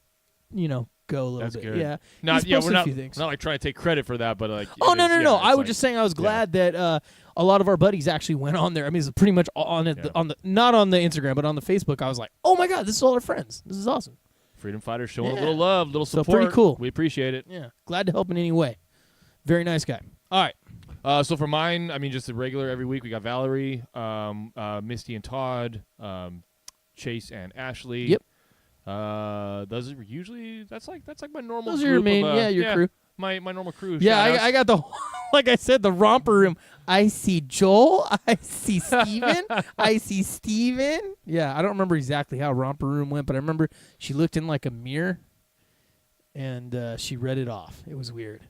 go a little That's bit. good. Yeah, We're not like trying to take credit for that, but like. Oh no! I was just saying I was glad that a lot of our buddies actually went on there. I mean, it's pretty much on the not on the Instagram, but on the Facebook. I was like, oh my god, this is all our friends. This is awesome. Freedom fighters showing a little love, little support. So pretty cool. We appreciate it. Yeah, glad to help in any way. Very nice guy. All right. So for mine, I mean, just a regular every week. We got Valerie, Misty and Todd, Chase and Ashley. Yep. Those are usually that's like my normal. Those are your main, your crew. My normal crew. Yeah, I got the like I said, the romper room. I see Joel. I see Steven. I see Steven. Yeah, I don't remember exactly how romper room went, but I remember she looked in like a mirror, and she read it off. It was weird.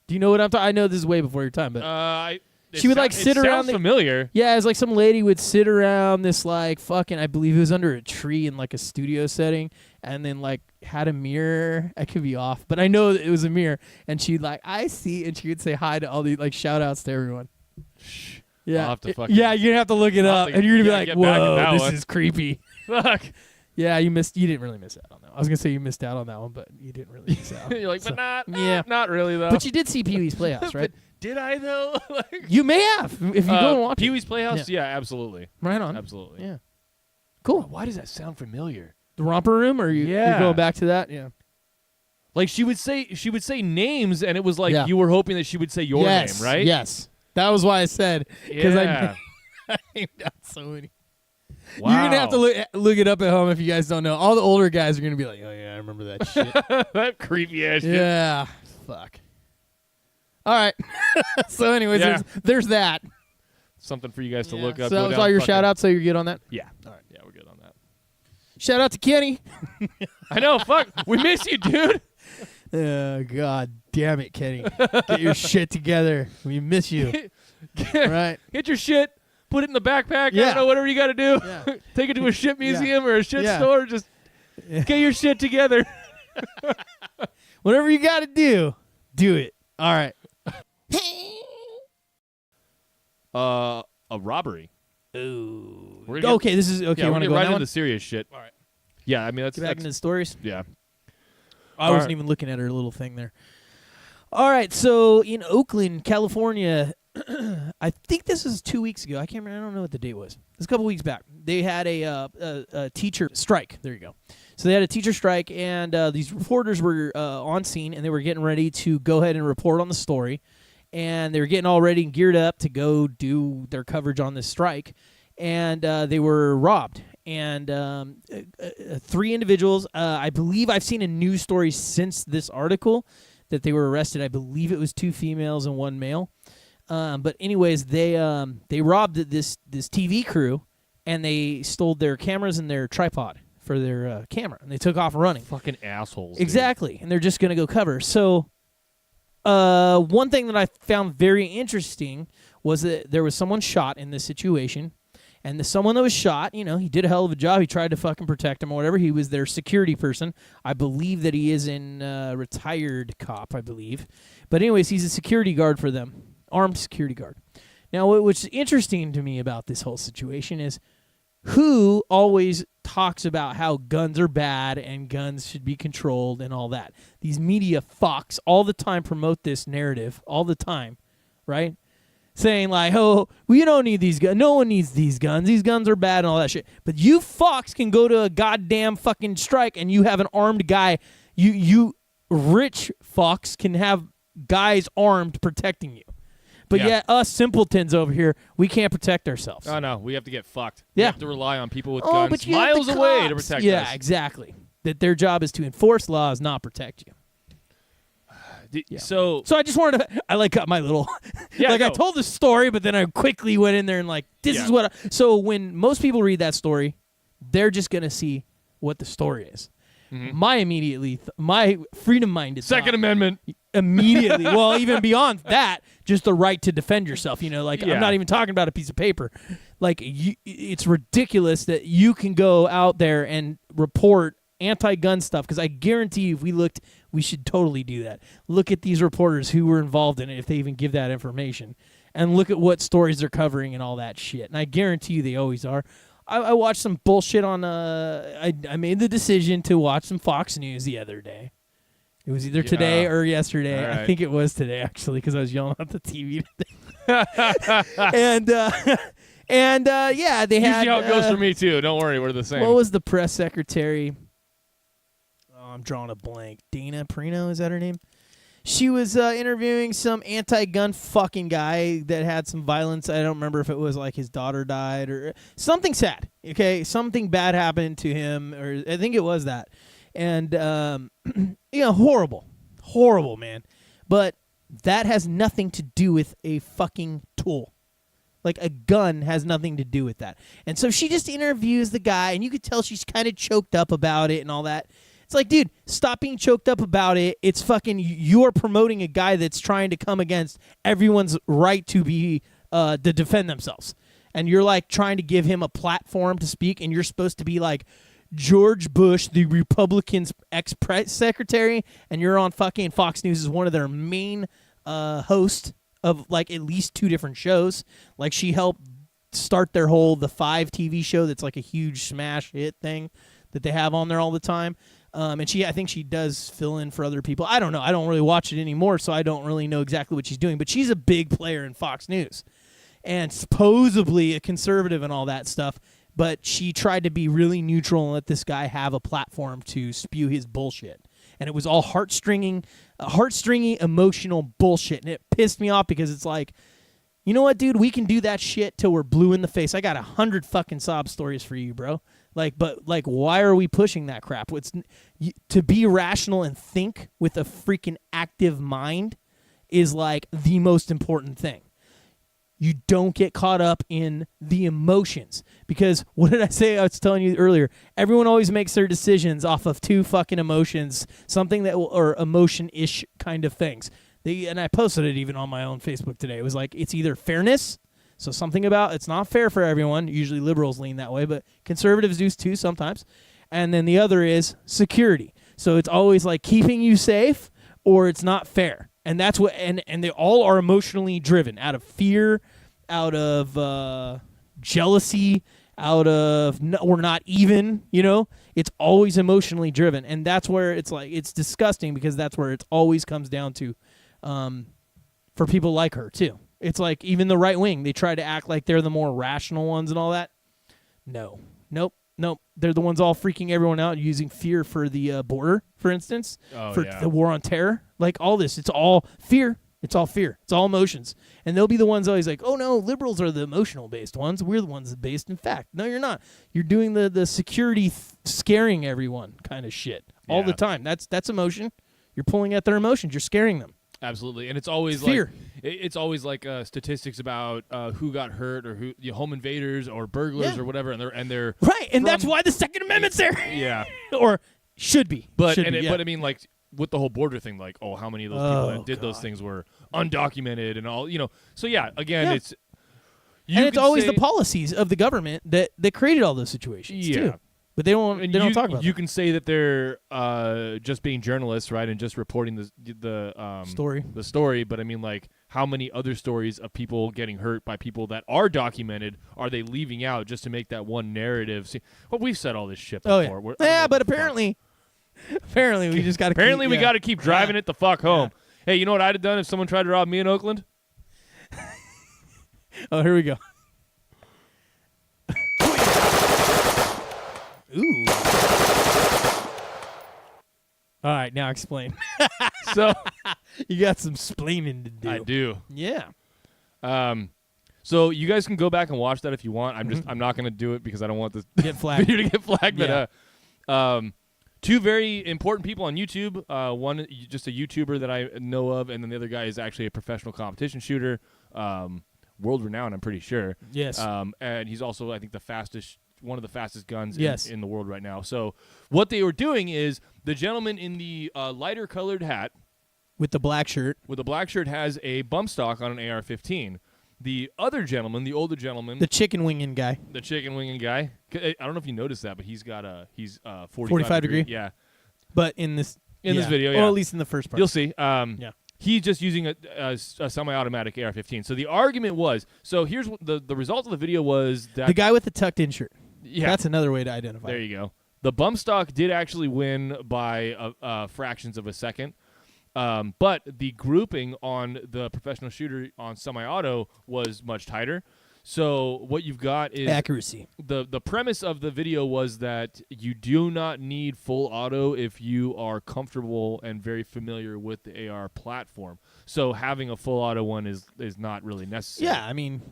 Do you know what I'm talking? I know this is way before your time, but she would like sit around. Familiar. Yeah, it was like some lady would sit around this like fucking. I believe it was under a tree in like a studio setting, and then like had a mirror. I could be off, but I know it was a mirror. And she'd like, I see, and she would say hi to all the like shout outs to everyone. Shh. Yeah, I'll have to you're gonna have to look it up, and you're gonna be like, whoa, this is creepy. Fuck. Yeah, you didn't really miss out on that one. I was gonna say you missed out on that one, but you didn't really miss out. You're like, so, but not really though. But you did see Pee-wee's Playhouse, right? Did I though? You may have if you go and watch Pee-wee's Playhouse. Yeah, absolutely. Right on. Absolutely. Yeah. Cool. Why does that sound familiar? The romper room, or you're going back to that? Yeah. Like she would say names, and it was like you were hoping that she would say your name, right? Yes. That was why I said because I named out so many. Wow. You're gonna have to look it up at home if you guys don't know. All the older guys are gonna be like, "Oh yeah, I remember that shit." That creepy ass shit. Yeah. Fuck. All right. So, anyways, there's that. Something for you guys to look up. So that was all your shout outs. So you're good on that? Yeah. All right. Yeah, we're good on that. Shout out to Kenny. I know. Fuck. We miss you, dude. God damn it, Kenny. Get your shit together. We miss you. Right. Get your shit. Put it in the backpack. Yeah. I don't know, whatever you got to do. Yeah. Take it to a shit museum or a shit store. Just get your shit together. Whatever you got to do it. All right. A robbery. Ooh. Okay, this is okay. Yeah, want to go right into the serious shit. All right. Yeah, I mean that's get back into the stories. Yeah. I wasn't even looking at her little thing there. All right, so in Oakland, California, I think this is 2 weeks ago. I can't remember. I don't know what the date was. It was a couple weeks back. They had a teacher strike. There you go. So they had a teacher strike, and these reporters were on scene, and they were getting ready to go ahead and report on the story. And they were getting all ready and geared up to go do their coverage on this strike. And they were robbed. And 3 individuals, I believe I've seen a news story since this article that they were arrested. I believe it was 2 females and 1 male. But anyways, they robbed this TV crew, and they stole their cameras and their tripod for their camera, and they took off running. Fucking assholes. Exactly, and they're just going to go cover. So one thing that I found very interesting was that there was someone shot in this situation, and the someone that was shot, you know, he did a hell of a job. He tried to fucking protect him or whatever. He was their security person. I believe that he is in retired cop, I believe. But anyways, he's a security guard for them, armed security guard. Now, what's interesting to me about this whole situation is who always talks about how guns are bad and guns should be controlled and all that. These media fucks all the time promote this narrative all the time, right? Saying like, oh, we don't need these guns. No one needs these guns. These guns are bad and all that shit. But you fucks can go to a goddamn fucking strike and you have an armed guy. You rich fucks can have guys armed protecting you. But yet us simpletons over here, we can't protect ourselves. Oh, no. We have to get fucked. Yeah. We have to rely on people with guns but you miles have the away to cops. protect us. Yeah, exactly. That their job is to enforce laws, not protect you. Yeah. So I just wanted to, I got my little, I told the story, but then I quickly went in there and this is what, so when most people read that story, they're just going to see what the story is. Mm-hmm. My freedom-minded Second Amendment. Immediately, well, even beyond that, just the right to defend yourself, I'm not even talking about a piece of paper. It's ridiculous that you can go out there and report anti-gun stuff, because I guarantee you if we looked, we should totally do that. Look at these reporters who were involved in it, if they even give that information, and look at what stories they're covering and all that shit. And I guarantee you they always are. I watched some bullshit on, I made the decision to watch some Fox News the other day. It was either today or yesterday. Right. I think it was today, actually, because I was yelling at the TV today. and they had... Usually how it goes for me, too. Don't worry, we're the same. What was the press secretary? I'm drawing a blank. Dana Perino, is that her name? She was interviewing some anti-gun fucking guy that had some violence. I don't remember if it was his daughter died or something sad. Okay, something bad happened to him, or I think it was that. And horrible, man. But that has nothing to do with a fucking tool. A gun has nothing to do with that. And so she just interviews the guy, and you could tell she's kind of choked up about it and all that. It's dude, stop being choked up about it. It's fucking, you're promoting a guy that's trying to come against everyone's right to be, to defend themselves. And you're trying to give him a platform to speak, and you're supposed to be George Bush, the Republicans' ex-press secretary, and you're on fucking Fox News as one of their main hosts of at least 2 different shows. She helped start their The Five TV show that's a huge smash hit thing that they have on there all the time. And I think she does fill in for other people. I don't know. I don't really watch it anymore, so I don't really know exactly what she's doing. But she's a big player in Fox News, and supposedly a conservative and all that stuff. But she tried to be really neutral and let this guy have a platform to spew his bullshit. And it was all heartstringy, emotional bullshit. And it pissed me off because it's you know what, dude? We can do that shit till we're blue in the face. I got 100 fucking sob stories for you, bro. But why are we pushing that crap? To be rational and think with a freaking active mind is the most important thing. You don't get caught up in the emotions, because what did I say? I was telling you earlier. Everyone always makes their decisions off of 2 fucking emotions, something that or emotion-ish kind of things. And I posted it even on my own Facebook today. It was it's either fairness. So something about it's not fair for everyone. Usually liberals lean that way, but conservatives do too sometimes. And then the other is security. So it's always keeping you safe, or it's not fair. And that's what and they all are emotionally driven out of fear, out of jealousy, out of we're not even, It's always emotionally driven. And that's where it's it's disgusting, because that's where it always comes down to for people like her too. It's even the right wing, they try to act like they're the more rational ones and all that. Nope. They're the ones all freaking everyone out, using fear for the border, for instance, the war on terror. All this, it's all fear. It's all fear. It's all emotions. And they'll be the ones always oh no, liberals are the emotional-based ones. We're the ones based in fact. No, you're not. You're doing the security scaring everyone kind of shit all the time. That's emotion. You're pulling at their emotions. You're scaring them. Absolutely, and it's always fear. It's always like statistics about who got hurt or who home invaders or burglars or whatever, and they're right, and that's why the Second Amendment's there. Yeah, or should be. But should be, but I mean, like with the whole border thing, like how many of those people that did those things were undocumented and all, So yeah, again, it's and it's always the policies of the government that created all those situations too. But they don't talk about. You can say that they're just being journalists, right, and just reporting the story. But I mean, like, how many other stories of people getting hurt by people that are documented are they leaving out just to make that one narrative? See, well, we've said all this shit before. But apparently we just got to. We got to keep driving it the fuck home. Hey, you know what I'd have done if someone tried to rob me in Oakland? Oh, here we go. Ooh. All right, now explain. So you got some splaining to do. I do. Yeah. So you guys can go back and watch that if you want. I'm not going to do it because I don't want this video to get flagged. Yeah. But two very important people on YouTube. One just a YouTuber that I know of, and then the other guy is actually a professional competition shooter, world renowned. I'm pretty sure. Yes. And he's also, I think, one of the fastest guns in the world right now. So what they were doing is the gentleman in the lighter colored hat with the black shirt has a bump stock on an AR-15. The other gentleman, the older gentleman, the chicken winging guy, I don't know if you noticed that, but he's 45 degree. Yeah. But in this video, or at least in the first part. You'll see. He's just using a semi-automatic AR-15. So the argument was, here's what the result of the video was that the guy with the tucked in shirt. Yeah. That's another way to identify. There you go. The bump stock did actually win by fractions of a second. But the grouping on the professional shooter on semi-auto was much tighter. So what you've got is accuracy. The premise of the video was that you do not need full auto if you are comfortable and very familiar with the AR platform. So having a full auto one is not really necessary. Yeah, I mean,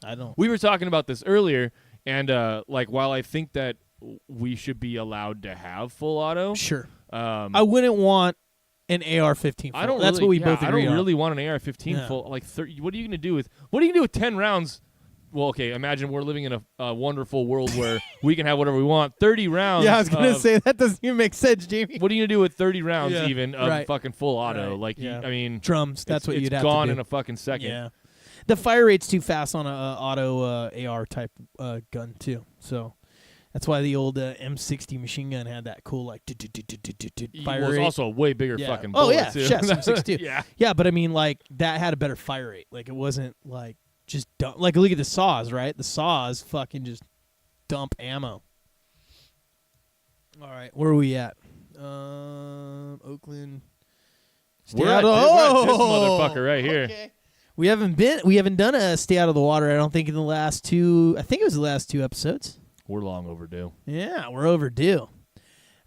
I don't. We were talking about this earlier, and while I think that we should be allowed to have full auto, sure. I wouldn't want an AR-15 full. That's what we both agree on. I don't really want an AR-15 full. Like 30, what are you going to do with 10 rounds? Well, okay, imagine we're living in a wonderful world where we can have whatever we want. 30 rounds. Yeah, I was going to say, that doesn't even make sense, Jamie. What are you going to do with 30 rounds of fucking full auto? Right. I mean, drums, that's what you'd have to do. It's gone in a fucking second. Yeah. The fire rate's too fast on an auto AR type gun, too. So that's why the old M60 machine gun had that cool, like, fire rate. It was also a way bigger fucking bullet, too. Yes, M62. Yeah. Yeah, but I mean, like, that had a better fire rate. Like, it wasn't, like, just dump. Like, look at the saws, right? The saws fucking just dump ammo. All right, where are we at? Oakland. We're at this motherfucker right here. Okay. We haven't done a stay out of the water. I don't think in the last two. I think it was the last two episodes. We're long overdue. Yeah, we're overdue.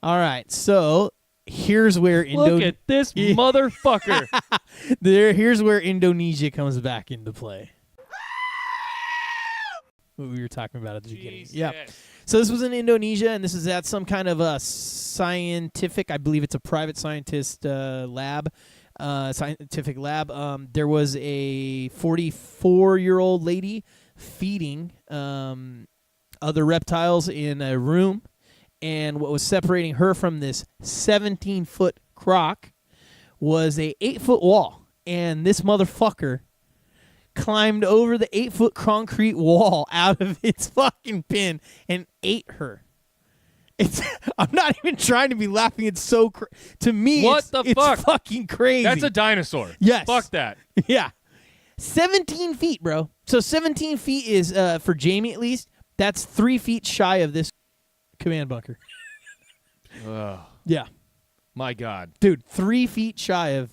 All right, so here's where look at this motherfucker. Here's where Indonesia comes back into play. What we were talking about at the beginning. Yeah. So this was in Indonesia, and this is at some kind of a scientific, I believe it's a private scientist scientific lab. There was a 44-year-old lady feeding other reptiles in a room, and what was separating her from this 17-foot croc was a 8-foot wall, and this motherfucker climbed over the 8-foot concrete wall out of its fucking pen and ate her. I'm not even trying to be laughing. It's so to me. It's fucking crazy. That's a dinosaur. Yes. Fuck that. Yeah. 17 feet, bro. So 17 feet is for Jamie at least. That's 3 feet shy of this command bunker. Yeah. My God, dude, 3 feet shy of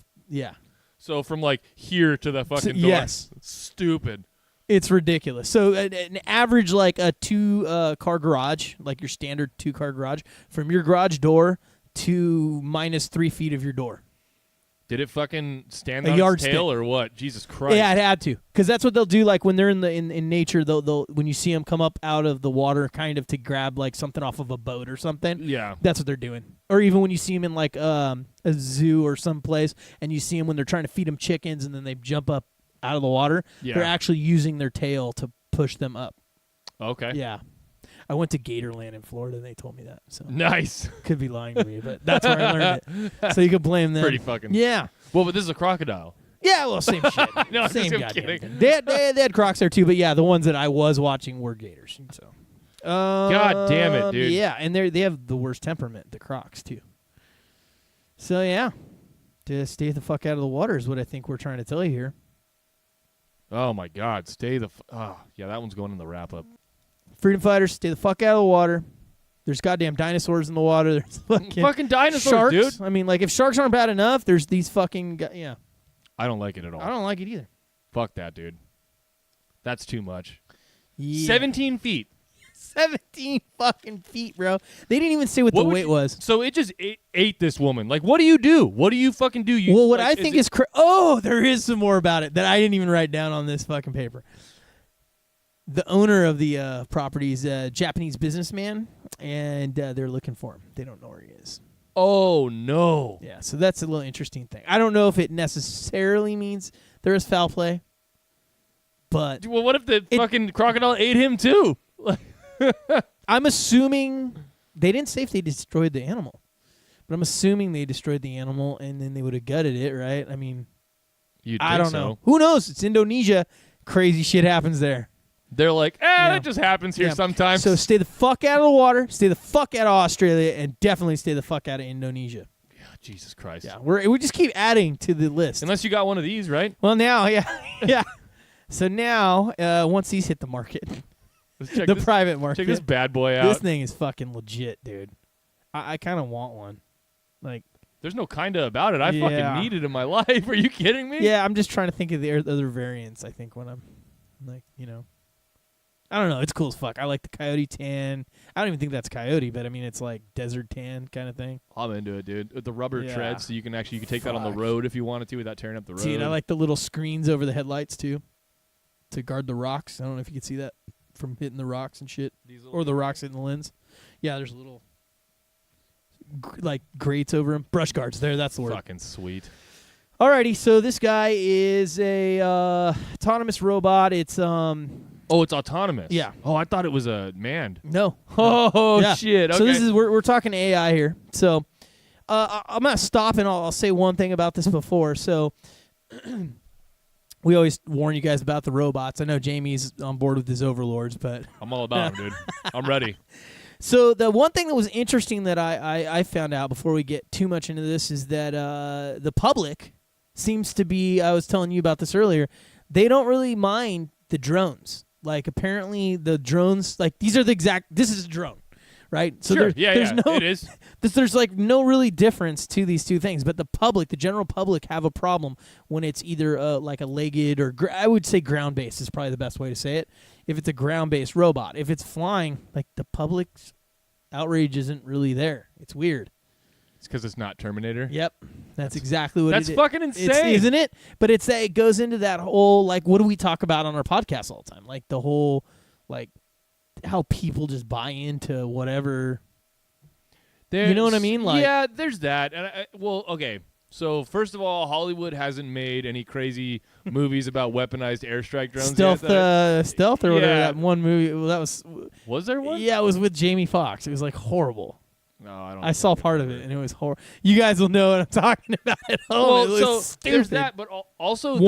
So from like here to the fucking door. Yes. Stupid. It's ridiculous. So an average like a 2-car garage, like your standard 2-car garage, from your garage door to minus 3 feet of your door. Did it fucking stand on its tail or what? Jesus Christ. Yeah, it had to. Because that's what they'll do. Like when they're in nature, they'll when you see them come up out of the water, kind of to grab like something off of a boat or something. Yeah. That's what they're doing. Or even when you see them in like a zoo or someplace, and you see them when they're trying to feed them chickens, and then they jump up out of the water. Yeah. They're actually using their tail to push them up. Okay. Yeah. I went to Gatorland in Florida, and they told me that. So Nice. could be lying to me, but that's where I learned it. So you could blame them. Pretty fucking. Yeah. Well, but this is a crocodile. Yeah, well, same shit. No, I'm same just goddamn kidding. thing. They had crocs there too, but yeah, the ones that I was watching were gators. So. God damn it, dude. Yeah, and they have the worst temperament, the crocs too. So yeah, to stay the fuck out of the water is what I think we're trying to tell you here. Oh my God, stay the. Yeah, that one's going in the wrap up. Freedom fighters, stay the fuck out of the water. There's goddamn dinosaurs in the water. There's fucking dinosaurs, sharks. dude. I mean, like if sharks aren't bad enough, there's these fucking yeah. I don't like it at all. I don't like it either. Fuck that, dude. That's too much. Yeah. 17 feet. 17 fucking feet, bro. They didn't even say what the weight was. So it just ate this woman. Like, what do you do? What do you fucking do? You, well, what like, I think is there is some more about it that I didn't even write down on this fucking paper. The owner of the property is a Japanese businessman, and they're looking for him. They don't know where he is. Oh, no. Yeah, so that's a little interesting thing. I don't know if it necessarily means there is foul play, but... Well, what if the fucking crocodile ate him, too? I'm assuming... They didn't say if they destroyed the animal, but I'm assuming they destroyed the animal, and then they would have gutted it, right? I mean, I don't know. Who knows? It's Indonesia. Crazy shit happens there. They're like, that just happens here sometimes. So stay the fuck out of the water, stay the fuck out of Australia, and definitely stay the fuck out of Indonesia. Yeah, Jesus Christ. Yeah, we just keep adding to the list. Unless you got one of these, right? Well, now, yeah. So now, once these hit the market, the private market. Check this bad boy out. This thing is fucking legit, dude. I kind of want one. Like, there's no kinda about it. I fucking need it in my life. Are you kidding me? Yeah, I'm just trying to think of the other variants, I think, when I'm, like, I don't know. It's cool as fuck. I like the coyote tan. I don't even think that's coyote, but I mean, it's like desert tan kind of thing. I'm into it, dude. With the rubber treads, so you can take that on the road if you wanted to without tearing up the road. Dude, I like the little screens over the headlights, too, to guard the rocks. I don't know if you can see that from hitting the rocks and shit. Or the rocks hitting the lens. Yeah, there's little, like, grates over them. Brush guards. There, that's the word. Fucking sweet. Alrighty, so this guy is a autonomous robot. It's Oh, it's autonomous. Yeah. Oh, I thought it was a manned. No. Oh, yeah. shit. Okay. So this is we're talking AI here. So I'm gonna stop and I'll say one thing about this before. So we always warn you guys about the robots. I know Jamie's on board with his overlords, but I'm all about them, dude. I'm ready. So the one thing that was interesting that I found out before we get too much into this is that the public seems to be, I was telling you about this earlier, they don't really mind the drones. Like, apparently the drones, like, this is a drone, right? So sure. there's no, it is. There's, like, no really difference to these two things. But the public, the general public, have a problem when it's either, like, a legged or, I would say ground-based is probably the best way to say it. If it's a ground-based robot. If it's flying, like, the public's outrage isn't really there. It's weird. It's because it's not Terminator. Yep, that's exactly what it is. That's fucking insane, isn't it? But it goes into that whole, like, what do we talk about on our podcast all the time? Like the whole, like, how people just buy into whatever. You know what I mean? Like, yeah, there's that. And okay. So first of all, Hollywood hasn't made any crazy movies about weaponized airstrike drones. Stealth or whatever. That one movie. Well, that was there one? Yeah, it was with Jamie Foxx. It was like horrible. No, I don't. I saw part of it, and it was horrible. You guys will know what I'm talking about at home. Well, it was so stupid. there's that, but also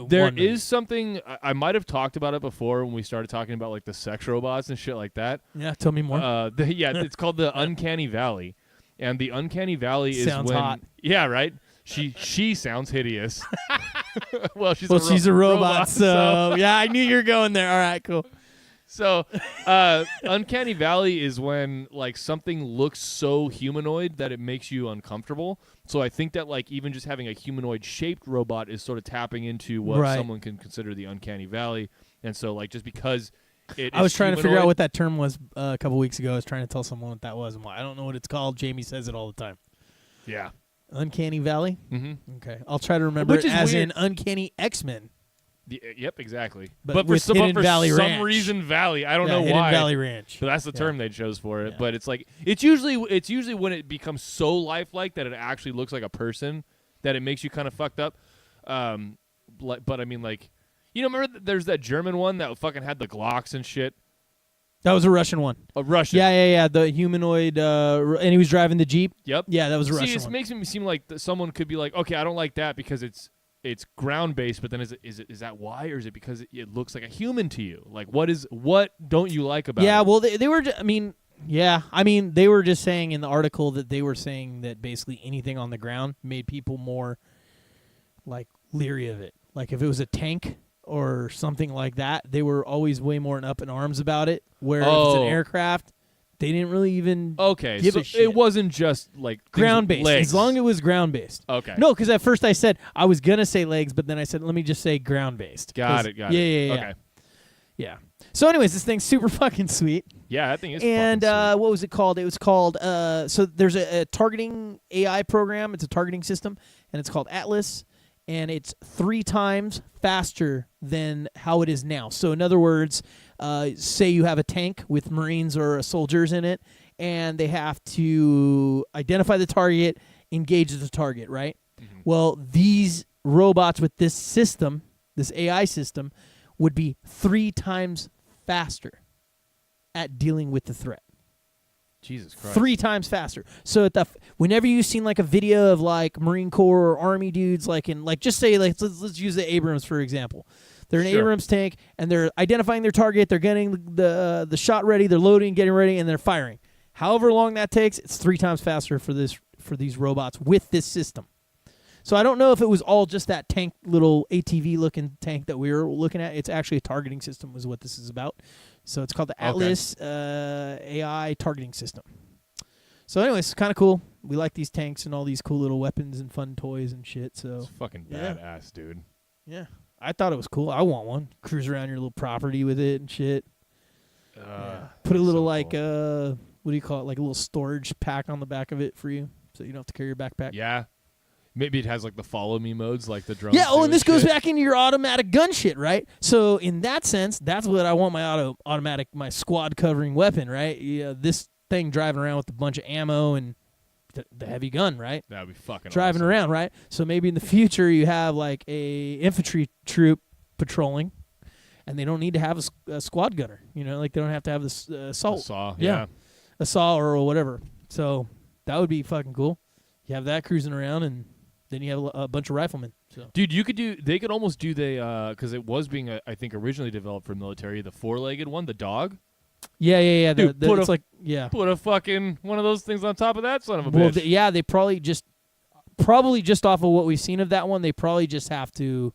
there is something I might have talked about it before when we started talking about like the sex robots and shit like that. Yeah, tell me more. It's called the Uncanny Valley, and the Uncanny Valley sounds is when hot. Yeah, right. She sounds hideous. Well, she's a robot. So yeah, I knew you were going there. All right, cool. So, Uncanny Valley is when like something looks so humanoid that it makes you uncomfortable. So I think that like even just having a humanoid-shaped robot is sort of tapping into what someone can consider the Uncanny Valley. And so like just because I was trying to figure out what that term was a couple weeks ago. I was trying to tell someone what that was and why. I don't know what it's called. Jamie says it all the time. Yeah. Uncanny Valley? Mm-hmm. Okay. I'll try to remember it as in Uncanny X-Men Yep, exactly. But for with some Hidden Valley some Ranch. reason, Valley. I don't know Hidden why. Valley Ranch. But that's the term Yeah. they chose for it. Yeah. But it's like it's usually when it becomes so lifelike that it actually looks like a person that it makes you kind of fucked up. But I mean, like, remember there's that German one that fucking had the Glocks and shit. That was a Russian one. A Russian. Yeah. The humanoid, and he was driving the Jeep. Yep. Yeah, that was a Russian it one. makes me seem like someone could be like, okay, I don't like that because it's ground based, but then is that why, or is it because it looks like a human to you? Like, what don't you like about it? Yeah, well, they were. They were just saying in the article that they were saying that basically anything on the ground made people more like leery of it. Like if it was a tank or something like that, they were always way more up in arms about it. Where if it's an aircraft, they didn't really even give a shit. It wasn't just like ground-based. legs. As long as it was ground-based. Okay. No, because at first I said I was going to say legs, but then I said let me just say ground-based. Got it. Yeah. Okay. Yeah. So anyways, this thing's super fucking sweet. Yeah, I think it's And fucking sweet. what was it called? It was called, so there's a targeting AI program. It's a targeting system, and it's called Atlas, and it's 3 times faster than how it is now. So in other words, say you have a tank with Marines or soldiers in it, and they have to identify the target, engage the target, right? Mm-hmm. Well, these robots with this system, this AI system, would be 3 times faster at dealing with the threat. Jesus Christ. 3 times faster. So whenever you've seen like a video of like Marine Corps or Army dudes, like in like just say like let's use the Abrams for example. They're in an Abrams tank and they're identifying their target. They're getting the shot ready. They're loading, getting ready, and they're firing. However long that takes, it's 3 times faster for these robots with this system. So I don't know if it was all just that tank, little ATV-looking tank that we were looking at. It's actually a targeting system is what this is about. So it's called the Atlas AI targeting system. So anyways, kind of cool. We like these tanks and all these cool little weapons and fun toys and shit. So It's fucking badass, dude. Yeah. I thought it was cool. I want one. Cruise around your little property with it and shit. Put a little so cool. what do you call it? Like a little storage pack on the back of it for you so you don't have to carry your backpack. Yeah. Maybe it has like the follow me modes like the drones. Yeah, and this goes shit. back into your automatic gun shit, right? So in that sense, that's what I want my my squad covering weapon, right? Yeah, this thing driving around with a bunch of ammo and the heavy gun, right? That would be fucking driving awesome. around, right? So maybe in the future you have like a infantry troop patrolling, and they don't need to have a squad gunner. Like they don't have to have this assault. A saw, yeah. A saw or whatever. So that would be fucking cool. You have that cruising around and then you have a bunch of riflemen. So. Dude, they could almost do because it was being, I think, originally developed for military, the 4-legged one, the dog. Yeah. Dude, put a fucking one of those things on top of that son of a bitch. They probably just off of what we've seen of that one, they probably just have to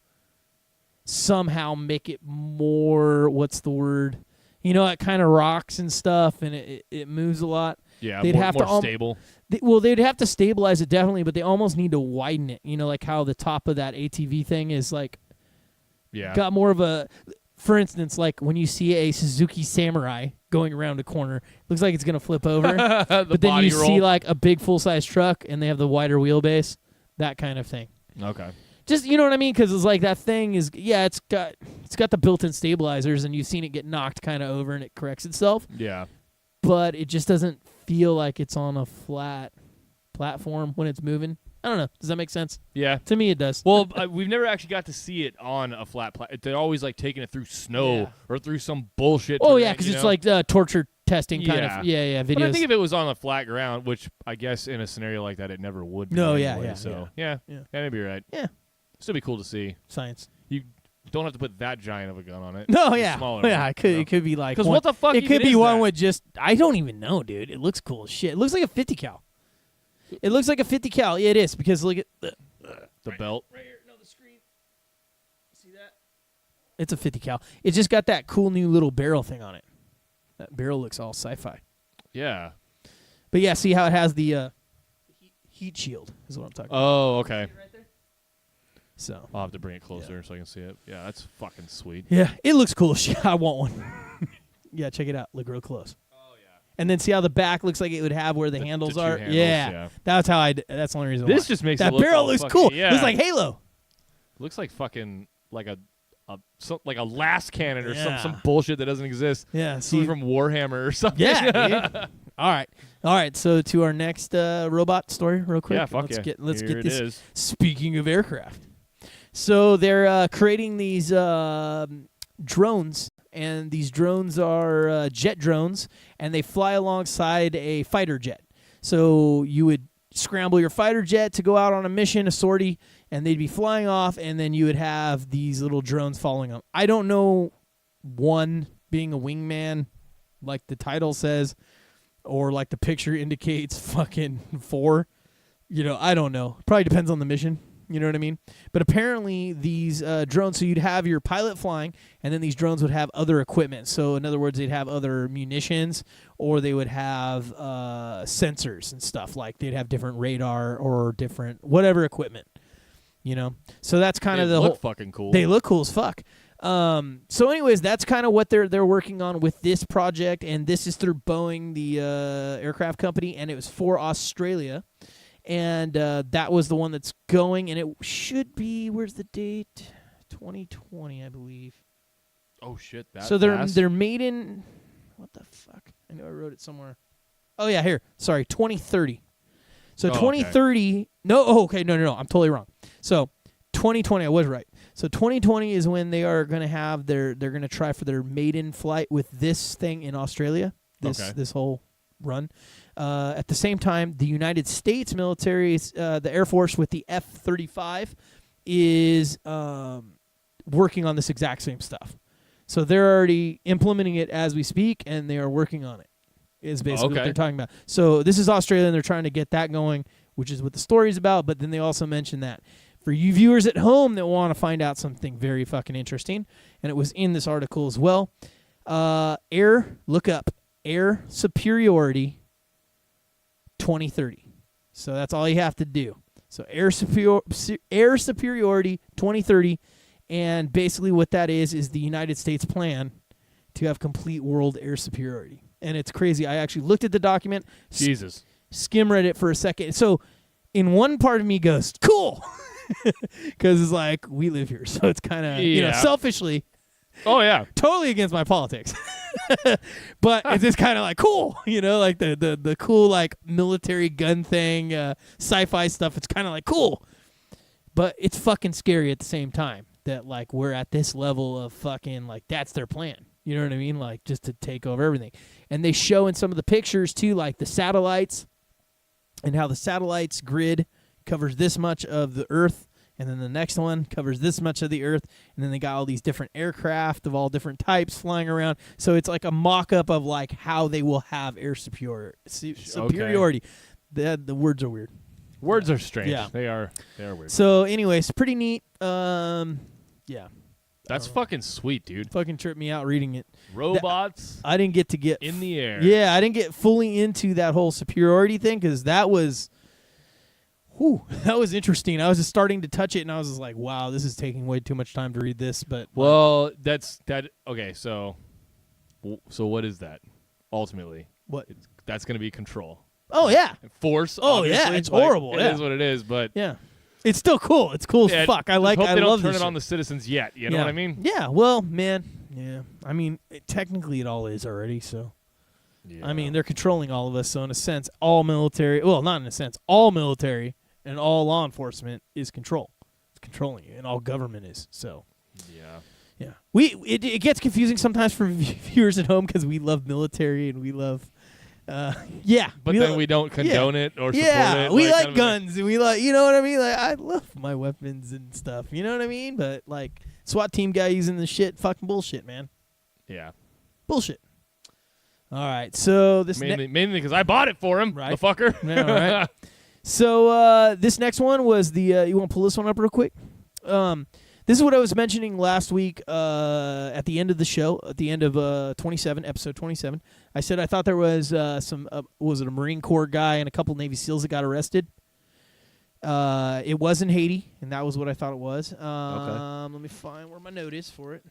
somehow make it more, what's the word? It kind of rocks and stuff, and it moves a lot. Yeah, they'd have more to stable. They'd have to stabilize it definitely, but they almost need to widen it. Like how the top of that ATV thing is like, got more of a. For instance, like when you see a Suzuki Samurai going around a corner, it looks like it's gonna flip over, but then you see like a big full size truck and they have the wider wheelbase, that kind of thing. Okay. Just you know what I mean? Because it's like that thing is it's got the built-in stabilizers, and you've seen it get knocked kind of over and it corrects itself. Yeah. But it just doesn't feel like it's on a flat platform when it's moving. I don't know. Does that make sense? Yeah. To me, it does. Well, we've never actually got to see it on a flat platform. They're always like taking it through snow or through some bullshit. Oh, terrain, yeah, because it's like torture testing kind of. Yeah, videos. But I think if it was on a flat ground, which I guess in a scenario like that, it never would be. No, anyway, yeah. So, yeah, maybe you're right. Yeah. Still be cool to see. Science. You don't have to put that giant of a gun on it. No, yeah. Smaller yeah, one, it could be like. Because what the fuck? It could be one that? with just. I don't even know, dude. It looks cool as shit. It looks like a 50 cal. It looks like a 50 cal. Yeah, it is because look at the belt. Right here, no, the screen. See that? It's a 50 cal. It's just got that cool new little barrel thing on it. That barrel looks all sci-fi. Yeah. But yeah, see how it has the heat shield is what I'm talking about. Oh, okay. Right there? So I'll have to bring it closer so I can see it. Yeah, that's fucking sweet. yeah, it looks cool as shit. I want one. Yeah, check it out. Look real close. Oh yeah. And then see how the back looks like it would have where the handles are. handles, yeah, that's how that's the only reason. This why. just makes that it look barrel all looks fucking, cool. Yeah. Looks like Halo. Looks like fucking like a like a last cannon or Yeah. some bullshit that doesn't exist. Yeah, Something from Warhammer or something. Yeah, dude. All right. So to our next robot story, real quick. Yeah, fuck Let's Here get it this. is. Speaking of aircraft, so they're creating these drones, and these drones are jet drones, and they fly alongside a fighter jet. So you would scramble your fighter jet to go out on a mission, a sortie, and they'd be flying off, and then you would have these little drones following them. I don't know, one being a wingman, like the title says, or like the picture indicates fucking 4. I don't know. Probably depends on the mission. You know what I mean? But apparently these drones, so you'd have your pilot flying, and then these drones would have other equipment. So in other words, they'd have other munitions, or they would have sensors and stuff. Like they'd have different radar or different whatever equipment. So that's kind of the whole. Look fucking cool. They look cool as fuck. So anyways, that's kind of what they're working on with this project, and this is through Boeing, the aircraft company, and it was for Australia. And that was the one that's going, and it should be, where's the date? 2020, I believe. Oh shit! So they're made in, what the fuck? I know I wrote it somewhere. Oh yeah, here. Sorry, 2030. So 2030. Okay. No, okay, no, I'm totally wrong. So 2020, I was right. So 2020 is when they are going to have they're going to try for their maiden flight with this thing in Australia. This whole run. At the same time, the United States military, the Air Force with the F-35, is working on this exact same stuff. So they're already implementing it as we speak, and they are working on it, is basically what they're talking about. So this is Australia, and they're trying to get that going, which is what the story's about, but then they also mention that. For you viewers at home that want to find out something very fucking interesting, and it was in this article as well, look up Air Superiority 2030. So that's all you have to do. So Air Superiority 2030, and basically what that is the United States plan to have complete world air superiority. And it's crazy. I actually looked at the document. Jesus. Skim read it for a second. So in one part of me goes, cool. Because it's like, we live here. So it's kind of, selfishly. Oh, yeah. Totally against my politics. But it's just kind of like cool, like the cool like military gun thing, sci-fi stuff. It's kind of like cool, but it's fucking scary at the same time that like we're at this level of fucking like that's their plan. You know what I mean? Like just to take over everything. And they show in some of the pictures too, like the satellites and how the satellites grid covers this much of the Earth. And then the next one covers this much of the Earth, and then they got all these different aircraft of all different types flying around. So it's like a mock-up of like how they will have air superiority. The words are weird. Words are strange. Yeah. They are weird. So anyways, pretty neat. Yeah. That's fucking sweet, dude. Fucking tripped me out reading it. Robots. I didn't get to get in the air. Yeah, I didn't get fully into that whole superiority thing because that was. Whew, that was interesting. I was just starting to touch it, and I was just like, wow, this is taking way too much time to read this. But that's that. Okay, so what is that ultimately? What? That's going to be control. Oh, yeah. Force. Oh, obviously. yeah. It's horrible. It is what it is, but. Yeah. It's still cool. It's cool as fuck. I hope they love don't turn this it on shit. the citizens yet. You know what I mean? Yeah. Well, man. Yeah. I mean, technically it all is already, so. Yeah. I mean, they're controlling all of us, so in a sense, all military. Well, not in a sense. All military. And all law enforcement is control. It's controlling you, and all government is. So, yeah. It gets confusing sometimes for viewers at home because we love military and we love, But then we don't condone it or support it. Yeah, we like guns and we like, you know what I mean? Like I love my weapons and stuff. You know what I mean? But like SWAT team guy using the shit, fucking bullshit, man. Yeah, bullshit. All right, so this mainly because I bought it for him, right? The fucker. Yeah, all right. So this next one was the you want to pull this one up real quick? This is what I was mentioning last week at the end of the show, at the end of episode 27. I said I thought there was was it a Marine Corps guy and a couple Navy SEALs that got arrested? It was in Haiti, and that was what I thought it was. Okay. Let me find where my note is for it.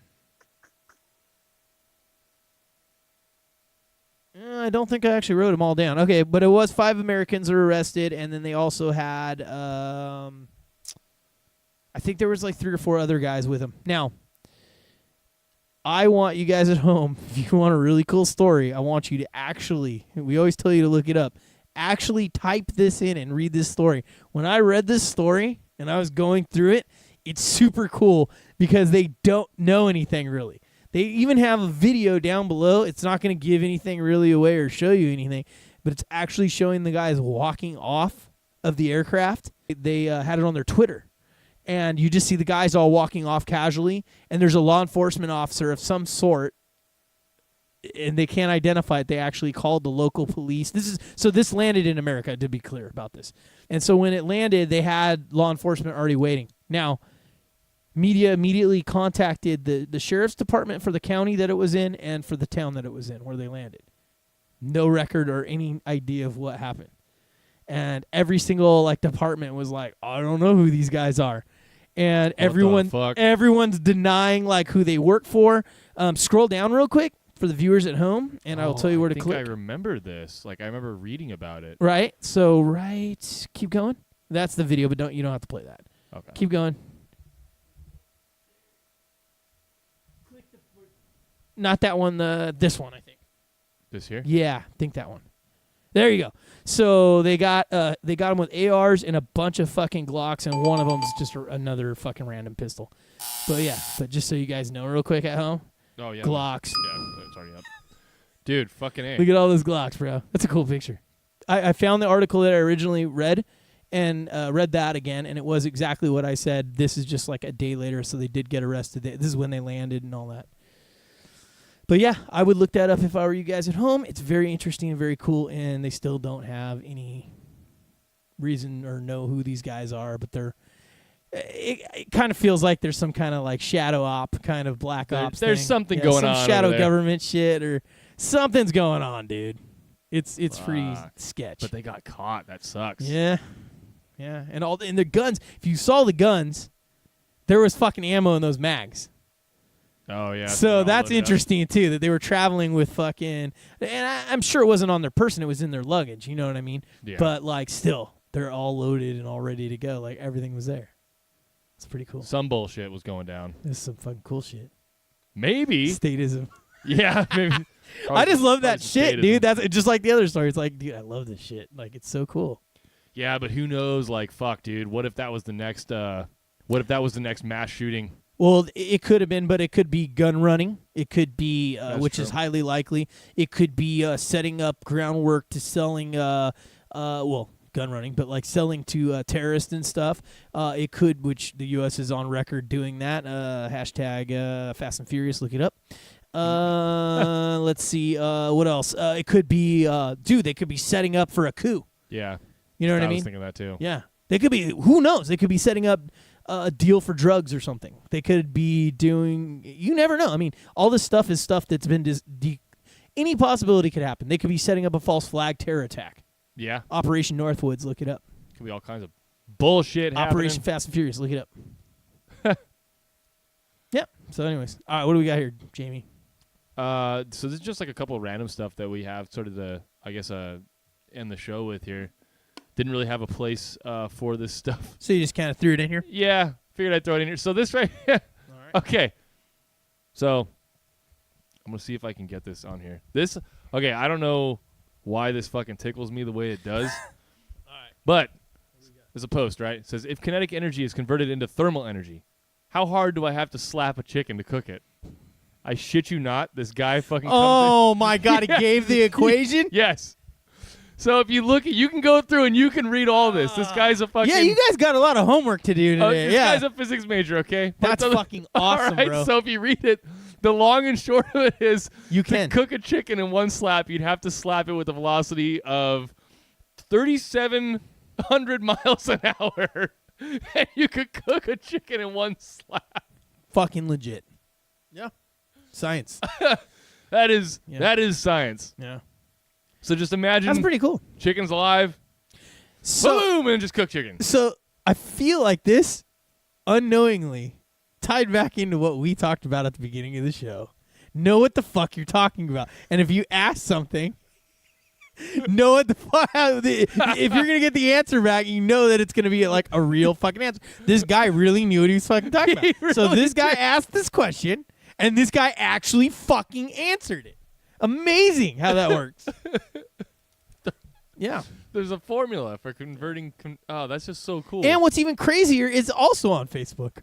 I don't think I actually wrote them all down. Okay, but it was 5 Americans were arrested, and then they also had, I think there was like 3 or 4 other guys with them. Now, I want you guys at home, if you want a really cool story, I want you to actually, we always tell you to look it up, actually type this in and read this story. When I read this story and I was going through it, it's super cool because they don't know anything really. They even have a video down below. It's not going to give anything really away or show you anything, but it's actually showing the guys walking off of the aircraft. They had it on their Twitter. And you just see the guys all walking off casually, and there's a law enforcement officer of some sort, and they can't identify it. They actually called the local police. This landed in America, to be clear about this. And so when it landed, they had law enforcement already waiting. Now, media immediately contacted the sheriff's department for the county that it was in and for the town that it was in, where they landed. No record or any idea of what happened. And every single department was like, I don't know who these guys are. And everyone's denying who they work for. Scroll down real quick for the viewers at home, and I'll tell you where to click. I remember this. I remember reading about it. Right. So keep going. That's the video, but you don't have to play that. Okay. Keep going. Not that one. This one, I think. This here? Yeah, I think that one. There you go. So they got them with ARs and a bunch of fucking Glocks, and one of them's just another fucking random pistol. But just so you guys know real quick at home. Oh, yeah. Glocks. Yeah, it's already up. Dude, fucking A. Look at all those Glocks, bro. That's a cool picture. I found the article that I originally read and read that again, and it was exactly what I said. This is just a day later, so they did get arrested. This is when they landed and all that. But yeah, I would look that up if I were you guys at home. It's very interesting and very cool, and they still don't have any reason or know who these guys are, but it kind of feels like there's some kind of shadow op, kind of black ops There's thing. something going on some shadow over there. government shit or something's going on, dude. It's pretty sketch. But they got caught. That sucks. Yeah. And the guns, if you saw the guns, there was fucking ammo in those mags. Oh, yeah. So that's interesting, too, that they were traveling with fucking... And I'm sure it wasn't on their person. It was in their luggage. You know what I mean? Yeah. But, still, they're all loaded and all ready to go. Everything was there. It's pretty cool. Some bullshit was going down. This is some fucking cool shit. Maybe. Statism. Yeah, maybe. I just love that shit, dude. That's just like the other story. It's dude, I love this shit. It's so cool. Yeah, but who knows? Fuck, dude. What if that was the next... What if that was the next mass shooting? Well, it could have been, but it could be gun running. It could be, which true. is highly likely. It could be setting up groundwork to selling, gun running, but selling to terrorists and stuff. It could, which the U.S. is on record doing that. Hashtag Fast and Furious, look it up. Let's see, what else? It could be, they could be setting up for a coup. Yeah. You know what I mean? I was thinking that too. Yeah. They could be, who knows? They could be setting up a deal for drugs or something. They could be doing, you never know. I mean, all this stuff is stuff that's been, any possibility could happen. They could be setting up a false flag terror attack. Yeah. Operation Northwoods, look it up. Could be all kinds of bullshit happening. Operation Fast and Furious, look it up. Yeah. So anyways, all right, what do we got here, Jamie? So this is just a couple of random stuff that we have sort of end the show with here. Didn't really have a place for this stuff. So you just kind of threw it in here? Yeah, figured I'd throw it in here. So this right here. All right. Okay. So I'm going to see if I can get this on here. Okay, I don't know why this fucking tickles me the way it does. All right. But there's a post, right? It says, if kinetic energy is converted into thermal energy, how hard do I have to slap a chicken to cook it? I shit you not. This guy fucking comes in. My God, he gave the equation? Yes. So if you look, you can go through and you can read all this. This guy's a fucking... Yeah, you guys got a lot of homework to do today. This guy's a physics major, okay? That's fucking awesome, all right, bro. So if you read it, the long and short of it is you can to cook a chicken in one slap, you'd have to slap it with a velocity of 3,700 miles an hour. And you could cook a chicken in one slap. Fucking legit. Yeah. Science. That is science. Yeah. So just imagine that's pretty cool. Chicken's alive. So, boom, and just cook chicken. So I feel like this unknowingly tied back into what we talked about at the beginning of the show. Know what the fuck you're talking about. And if you ask something, know what the fuck. If you're going to get the answer back, you know that it's going to be a real fucking answer. This guy really knew what he was fucking talking about. So this guy asked this question, And this guy actually fucking answered it. Amazing how that works. Yeah. There's a formula for converting. Oh, that's just so cool. And what's even crazier is also on Facebook.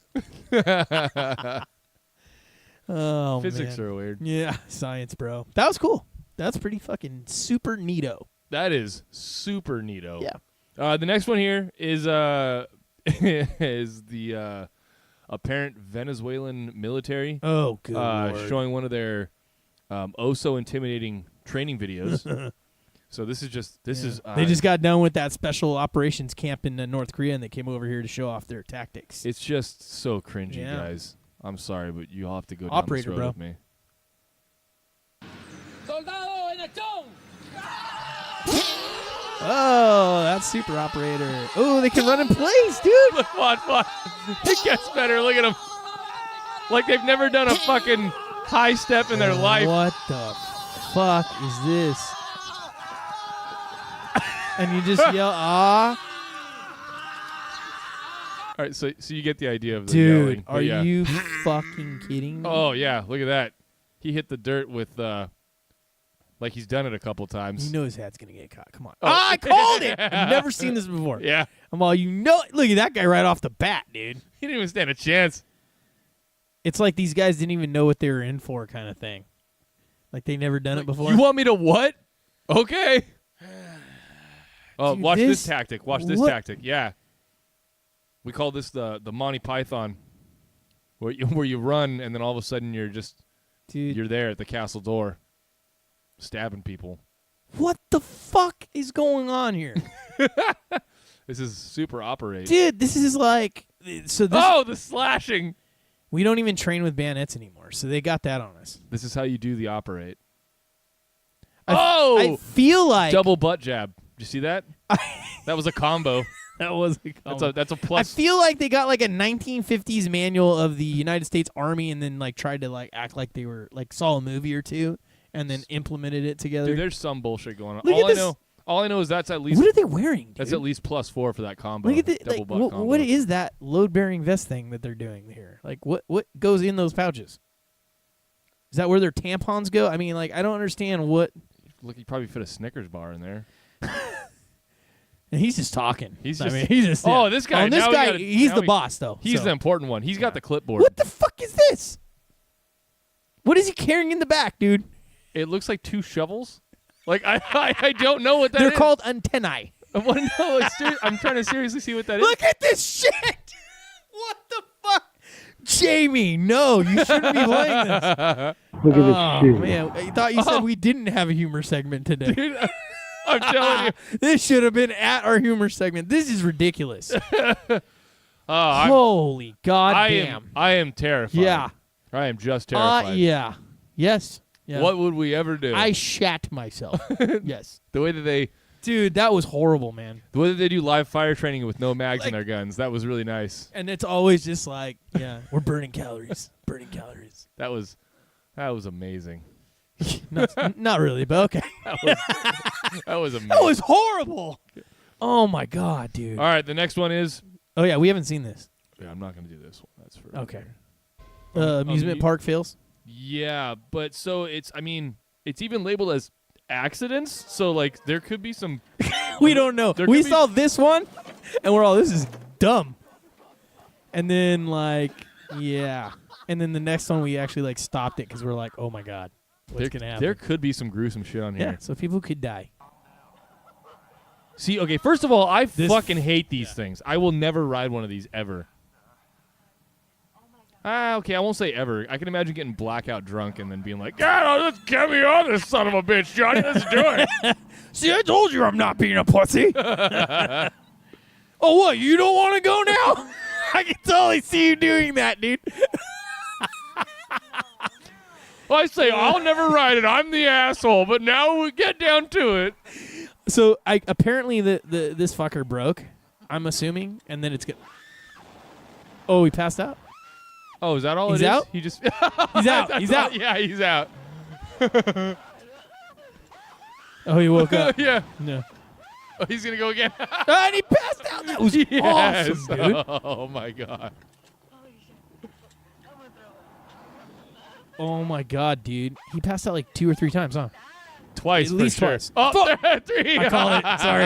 Oh, Physics man. are weird. Yeah, science, bro. That was cool. That's pretty fucking super neato. That is super neato. Yeah. The next one here is is the apparent Venezuelan military. Oh, good Lord. Showing one of their oh so intimidating training videos. So this is they just got done with that special operations camp in North Korea, and they came over here to show off their tactics. It's just so cringy, Yeah. guys. I'm sorry, but you'll have to go Operator, down this road bro. with me. Soldado en acción. Oh, that's super operator. Oh, they can run in place, dude. Look, watch. It gets better. Look at them. Like they've never done a fucking high step in their life. What the fuck is this? And you just yell, ah. All right, so you get the idea of the Dude, yelling. but are yeah. you fucking kidding me? Oh, yeah, look at that. He hit the dirt with, like he's done it a couple times. You know his hat's going to get caught. Come on. Oh. I called it. I've never seen this before. Yeah. I'm all, you know. Look at that guy right off the bat, dude. He didn't even stand a chance. It's like these guys didn't even know what they were in for kind of thing. Like they never done it before. You want me to what? Okay. Oh, Dude, watch this this- tactic. Watch this what- tactic. Yeah. We call this the Monty Python, where you run and then all of a sudden you're there at the castle door, stabbing people. What the fuck is going on here? This is super operate. Dude, this is like so this Oh, the slashing. we don't even train with bayonets anymore. So they got that on us. This is how you do the operate. I feel like Double butt jab. Did you see that? That was a combo. that was That's a I plus. feel like they got like a 1950s manual of the United States Army and then like tried to like act like they were like saw a movie or two and then implemented it together. Dude, there's some bullshit going on. Look at this. All I know is that's at least What are they wearing, dude? that's at least +4 for that combo. Look at the double like, butt combo. what is that load-bearing vest thing that they're doing here? Like what goes in those pouches? Is that where their tampons go? I mean, like I don't understand what. Look, you probably fit a Snickers bar in there. And he's just talking. He's I just- mean, he's just. Oh, yeah. this guy, Oh, this now we guy. gotta- He's now the we- boss, though. He's so. the important one. He's got the clipboard. What the fuck is this? What is he carrying in the back, dude? It looks like 2 shovels. Like I don't know what that They're is. called antennae. I want to know. Like, I'm trying to seriously see what that is. Look at this shit. What the fuck? Jamie, no, you shouldn't be playing this. Look at Oh, this shit. man. I thought you said we didn't have a humor segment today. Dude, I'm telling you. This should have been at our humor segment. This is ridiculous. Oh, Holy goddamn. I am terrified. Yeah. I am just terrified. Yeah. Yes. Yeah. What would we ever do? I shat myself. Yes. the way that they Dude, that was horrible, man. the way that they do live fire training with no mags in their guns. That was really nice. And it's always just like, yeah, we're burning calories. Burning calories. That was amazing. Not really, but okay. That was amazing. That was horrible. Oh my god, dude. All right, the next one is. Oh yeah, we haven't seen this. Yeah, I'm not going to do this one. That's for Okay. later. Amusement park fails. Yeah, but so it's. I mean, it's even labeled as accidents. So like, there could be some. We don't know. There We could be- saw this one, and we're all, this is dumb. And then like, yeah. And then the next one, we actually like stopped it because we're like, oh my god, what's gonna happen? There could be some gruesome shit on here. Yeah. So people could die. See, okay, first of all, I This- fucking hate these things. I will never ride one of these ever. Okay, I won't say ever. I can imagine getting blackout drunk and then being like, "Yeah, let's get me on this son of a bitch, Johnny. Let's do it." See, I told you I'm not being a pussy. Oh, what? You don't want to go now? I can totally see you doing that, dude. Well, I say I'll never ride it. I'm the asshole. But now we get down to it. So apparently this fucker broke. I'm assuming, and then it's good. Oh, he passed out. Oh, is that all He's it is? out? He just He's out. He's out. Yeah, he's out. Oh, he woke up. Yeah. No. Oh, he's gonna go again. And he passed out. That was Yes. awesome, dude. Oh my god. Oh my God, dude. He passed out like 2 or 3 times, huh? Twice, At for least sure. twice. Oh, Fuck! 3. I call it. Sorry.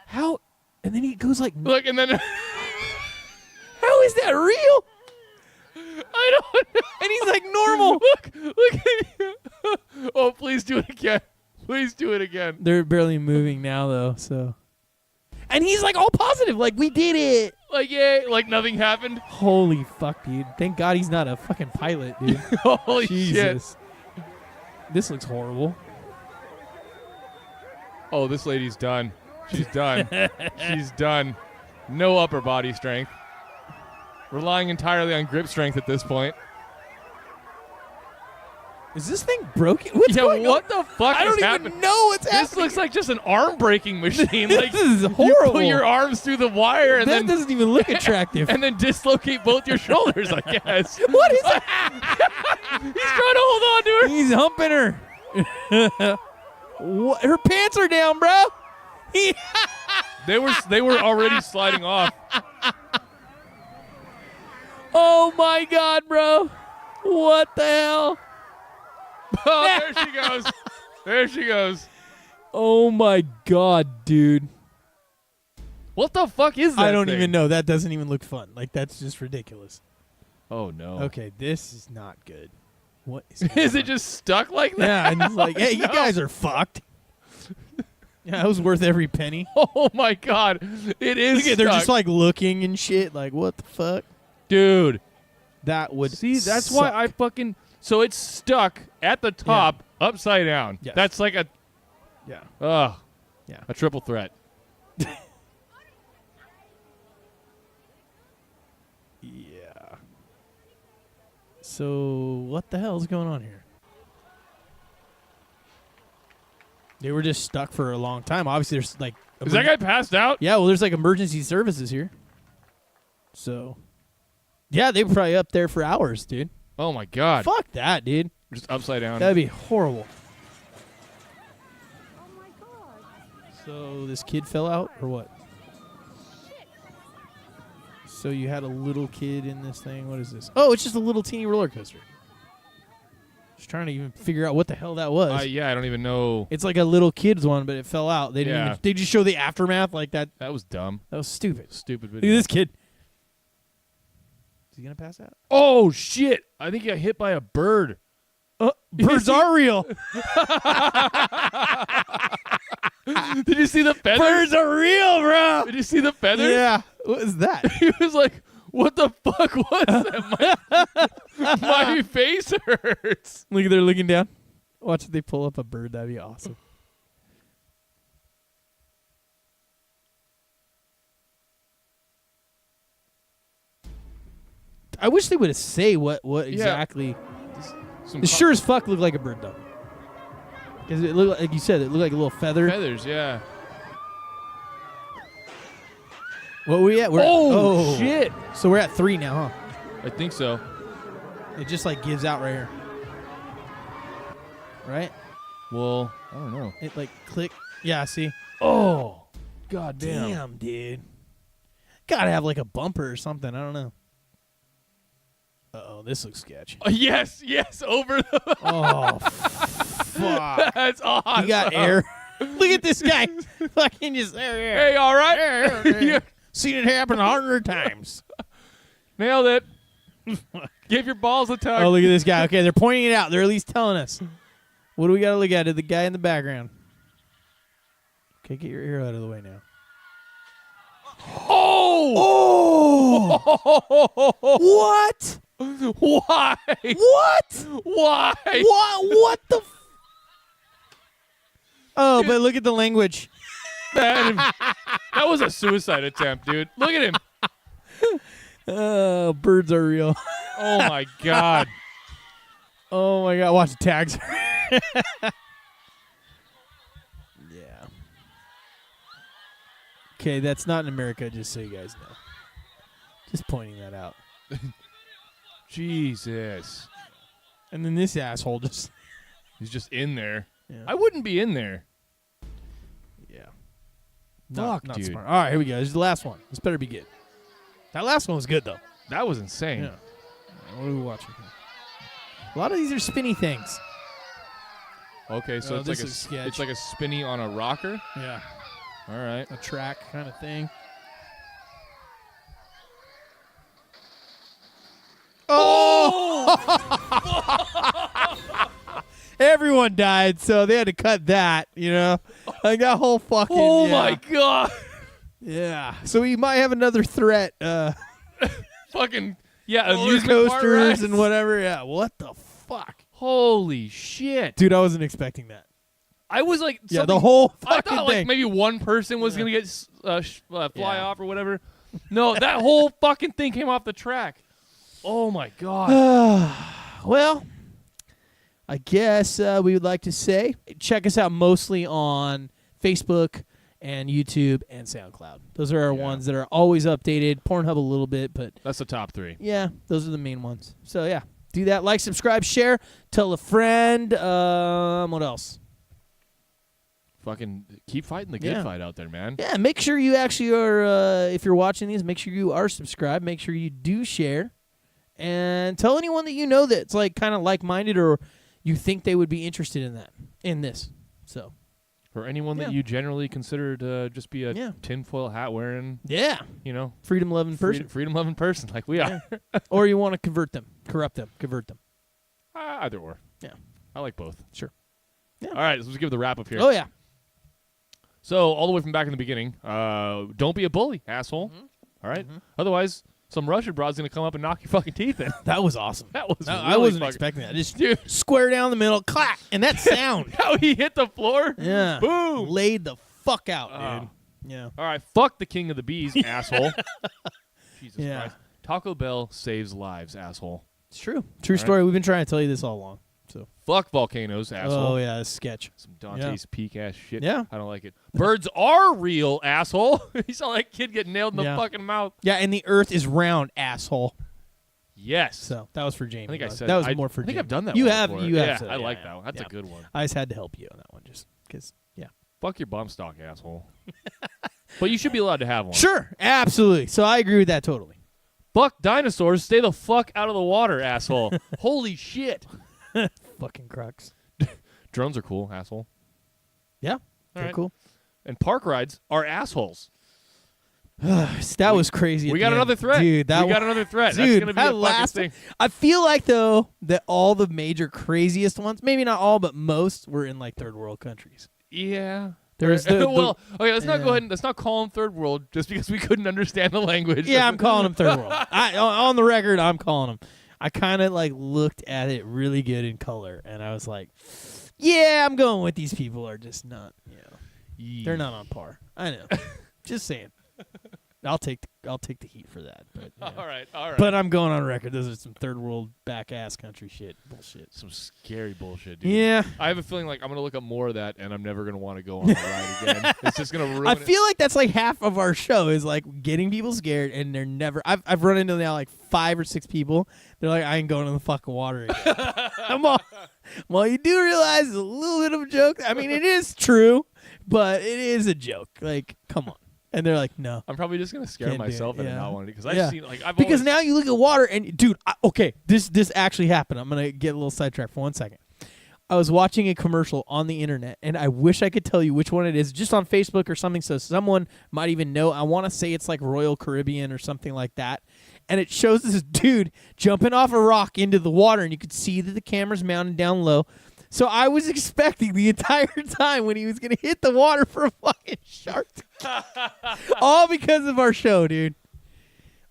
How? And then he goes like, Look, and then how is that real? I don't know. And he's like normal. Look at you. Oh, please do it again. Please do it again. They're barely moving now, though, so. And he's like all positive, like, we did it. Like, yay, like nothing happened. Holy fuck, dude. Thank God he's not a fucking pilot, dude. Holy shit. Jesus. This looks horrible. Oh, this lady's done. She's done. She's done. No upper body strength. Relying entirely on grip strength at this point. Is this thing broken? What's going on? What the fuck I don't is even happening? know what's happening. This looks like just an arm breaking machine. Like, This is you horrible. put your arms through the wire and that then doesn't even look attractive. and then dislocate both your shoulders, I guess. What is that? He's trying to hold on to her. He's humping her. What? Her pants are down, bro. They were already sliding off. Oh my God, bro. What the hell? Oh, there she goes. There she goes. Oh my God, dude. What the fuck is that? I don't thing? even know. That doesn't even look fun. Like, that's just ridiculous. Oh no. Okay, this is not good. What is Is it just stuck like that? Yeah, and it's like, hey, you guys are fucked. Yeah, it was worth every penny. Oh my God. It is Look at, they're stuck. just like looking and shit. Like, what the fuck? Dude. That would See, that's why I fucking... So it's stuck at the top, upside down. Yes. That's like a... Yeah. Yeah. A triple threat. Yeah. So, what the hell is going on here? They were just stuck for a long time. Obviously, there's like... Is that guy passed out? Yeah, well, there's like emergency services here. So... Yeah, they were probably up there for hours, dude. Oh my God. Fuck that, dude. Just upside down. That'd be horrible. Oh my God. So this kid fell out, or what? So you had a little kid in this thing. What is this? Oh, it's just a little teeny roller coaster. Just trying to even figure out what the hell that was. Yeah, I don't even know. It's like a little kid's one, but it fell out. They didn't. Yeah. Even, they just show the aftermath like that. That was dumb. That was stupid. Stupid Look video. at this kid. Is he gonna pass out? Oh shit! I think he got hit by a bird. Birds are real. Did you see the feathers? Birds are real, bro. Did you see the feathers? Yeah. What is that? He was like, "What the fuck was that? My face hurts." Look at they're looking down. Watch if they pull up a bird. That'd be awesome. I wish they would say what exactly. Some It sure as fuck looked like a bird though. Because it looked like you said, it looked like a little feather. feathers, yeah. What were we at? We're Oh, shit! So we're at 3 now, huh? I think so. It just like gives out right here. Right? Well, I don't know. It like click. Yeah, see? Oh, god damn. Damn, dude. Gotta have like a bumper or something. I don't know. Uh-oh, this looks sketch. Yes, over the. Oh, fuck. That's awesome. You got air. Look at this guy. Fucking just there. Hey, all right. You Seen it happen 100 times. nailed it. Give your balls a tug. Oh, look at this guy. Okay, they're pointing it out. They're at least telling us. What do we got to look at? The guy in the background. Okay, get your ear out of the way now. Oh! What? Why? What? Why? What the? Oh, but look at the language. That was a suicide attempt, dude. Look at him. Oh, birds are real. Oh, my God. Oh, my God. Watch the tags. Yeah. Okay, that's not in America, just so you guys know. Just pointing that out. Jesus. And then this asshole just... He's just in there. Yeah. I wouldn't be in there. Yeah. Fuck, not dude. smart. All right, here we go. This is the last one. This better be good. That last one was good, though. That was insane. Yeah. What are we watching here? A lot of these are spinny things. Okay, so this is sketch. it's like a spinny on a rocker. Yeah. All right. A track kind of thing. Oh! Everyone died, so they had to cut that, you know? Like that whole fucking... Oh, my God. Yeah. So we might have another threat. Fucking, yeah, Roller amusement park coasters rides. and whatever. Yeah. What the fuck? Holy shit. Dude, I wasn't expecting that. I was like... Yeah, the whole fucking I thought thing. like maybe one person was going to get fly Yeah. off or whatever. No, that whole fucking thing came off the track. Oh, my God. Well, I guess we would like to say check us out mostly on Facebook and YouTube and SoundCloud. Those are our ones that are always updated. Pornhub a little bit, but That's the top 3. yeah, those are the main ones. So yeah, do that. Like, subscribe, share, tell a friend. What else? Fucking keep fighting the good fight out there, man. Yeah, make sure you actually are, if you're watching these, make sure you are subscribed. Make sure you do share. And tell anyone that you know that's like kind of like-minded or you think they would be interested in this. So, Or anyone that you generally consider to just be a Yeah. tinfoil hat wearing, yeah, you know, freedom-loving person. freedom-loving person like we are. Or you want to convert them, corrupt them, convert them. Either or. Yeah. I like both. Sure. Yeah. All right, let's give the wrap up here. Oh, yeah. So, all the way from back in the beginning, don't be a bully, asshole. All right? Otherwise, some Russian broad's going to come up and knock your fucking teeth in. That was awesome. That was I really wasn't fucking- expecting that. Just Dude. square down the middle, clack, and that sound. How he hit the floor? Yeah. Boom. Laid the fuck out, Oh. dude. Yeah. All right, fuck the king of the bees, asshole. Jesus Yeah. Christ. Taco Bell saves lives, asshole. It's true. True All story. We've been trying to tell you this all along. So. Fuck volcanoes, asshole. Oh, yeah, it's sketch. Some Dante's Peak ass shit. Yeah. I don't like it. Birds are real, asshole. You saw that kid get nailed in the Yeah. fucking mouth. Yeah, and the earth is round, asshole. Yes. So that was for Jamie. I think I said that was I more for think Jamie. I've done that You one have. before. You yeah, have. said- I like yeah, that one. That's yeah. a good one. I just had to help you on that one just because, yeah. Fuck your bum stock, asshole. But you should be allowed to have one. Sure, absolutely. So I agree with that totally. Fuck dinosaurs. Stay the fuck out of the water, asshole. Holy shit. Fucking crux. Drones are cool, asshole. Yeah, All they're right. cool. And park rides are assholes. That was crazy. We at got the another end. threat. Dude. That we got another threat. That's Dude, gonna be that a fucking last thing. I feel like though that all the major craziest ones, maybe not all, but most, were in like third world countries. Yeah. There's the well, okay, let's not go yeah. ahead and let's not call them third world just because we couldn't understand the language. Yeah, I'm calling them third world. On the record, I'm calling them. I kind of like looked at it really good in color, and I was like, "Yeah, I'm going with these people are just not, they're not on par." I know, just saying. I'll take the heat for that. But All right. But I'm going on record. Those are some third world back ass country shit bullshit. Some scary bullshit, dude. Yeah, I have a feeling like I'm gonna look up more of that, and I'm never gonna want to go on the ride again. It's just gonna ruin I it. feel like that's like half of our show is like getting people scared, and they're never. I've run into now like 5 or 6 people. They're like, I ain't going in the fucking water again. Well, you do realize it's a little bit of a joke. I mean, it is true, but it is a joke. Like, come on. And they're like, no. I'm probably just gonna scare Can't do myself it, and yeah. not want to because I've Yeah. seen like I've Because always, now you look at water and, dude, okay, this actually happened. I'm gonna get a little sidetracked for 1 second. I was watching a commercial on the internet, and I wish I could tell you which one it is, just on Facebook or something, so someone might even know. I want to say it's like Royal Caribbean or something like that. And it shows this dude jumping off a rock into the water, and you could see that the camera's mounted down low. So I was expecting the entire time when he was going to hit the water for a fucking shark. All because of our show, dude.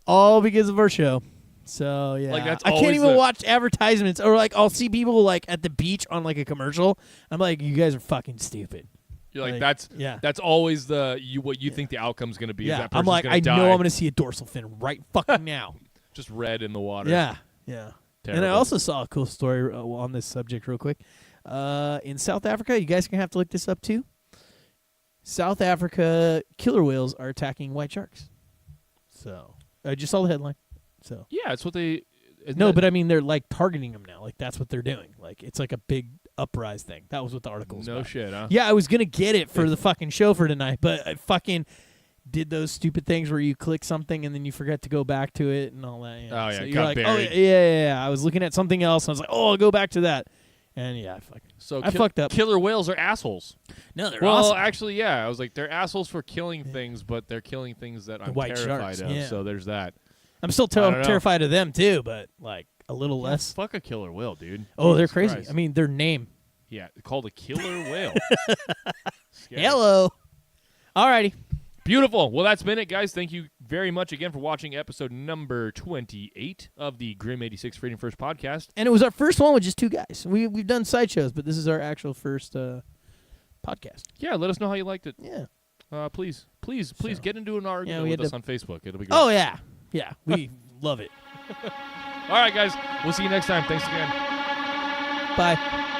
All because of our show. So, yeah. Like, that's I can't always even the- watch advertisements. Or, like, I'll see people, like, at the beach on, like, a commercial. I'm like, you guys are fucking stupid. you're like like, that's always what you think the outcome's gonna be. Is Yeah. that I'm person's like, gonna I die. know I'm going to see a dorsal fin right fucking now. just red in the water. Yeah. Yeah. And I Terrible. also saw a cool story on this subject real quick. In South Africa, you guys are going to have to look this up too. South Africa killer whales are attacking white sharks. So, I just saw the headline. So, Yeah, it's what they. no, but I mean, they're like targeting them now. Like, that's what they're doing. Like, it's like a big uprise thing. That was what the article was no about. shit, huh? Yeah, I was going to get it for the fucking show for tonight, but fucking did those stupid things where you click something and then you forget to go back to it and all that. Oh, yeah, so it you're got like, buried. oh yeah. I was looking at something else and I was like, oh, I'll go back to that. And yeah, I fucked up. Killer whales are assholes. No, they're Well, awesome. actually, yeah. I was like, they're assholes for killing things, but they're killing things that I'm white terrified sharks, of. yeah. So there's that. I'm still I don't know. terrified of them too, but like a little less. Fuck a killer whale, dude. Oh, they're Jesus crazy. Christ. I mean, their name. Yeah, called a killer whale. Scary. Hello. Alrighty. Beautiful. Well, that's been it, guys. Thank you very much again for watching episode number 28 of the Grim 86 Freedom First podcast. And it was our first one with just two guys. We've done sideshows, but this is our actual first podcast. Yeah, let us know how you liked it. Yeah. Please get into an argument we with had us to- on Facebook. It'll be great. Oh yeah. Yeah. We love it. All right, guys. We'll see you next time. Thanks again. Bye.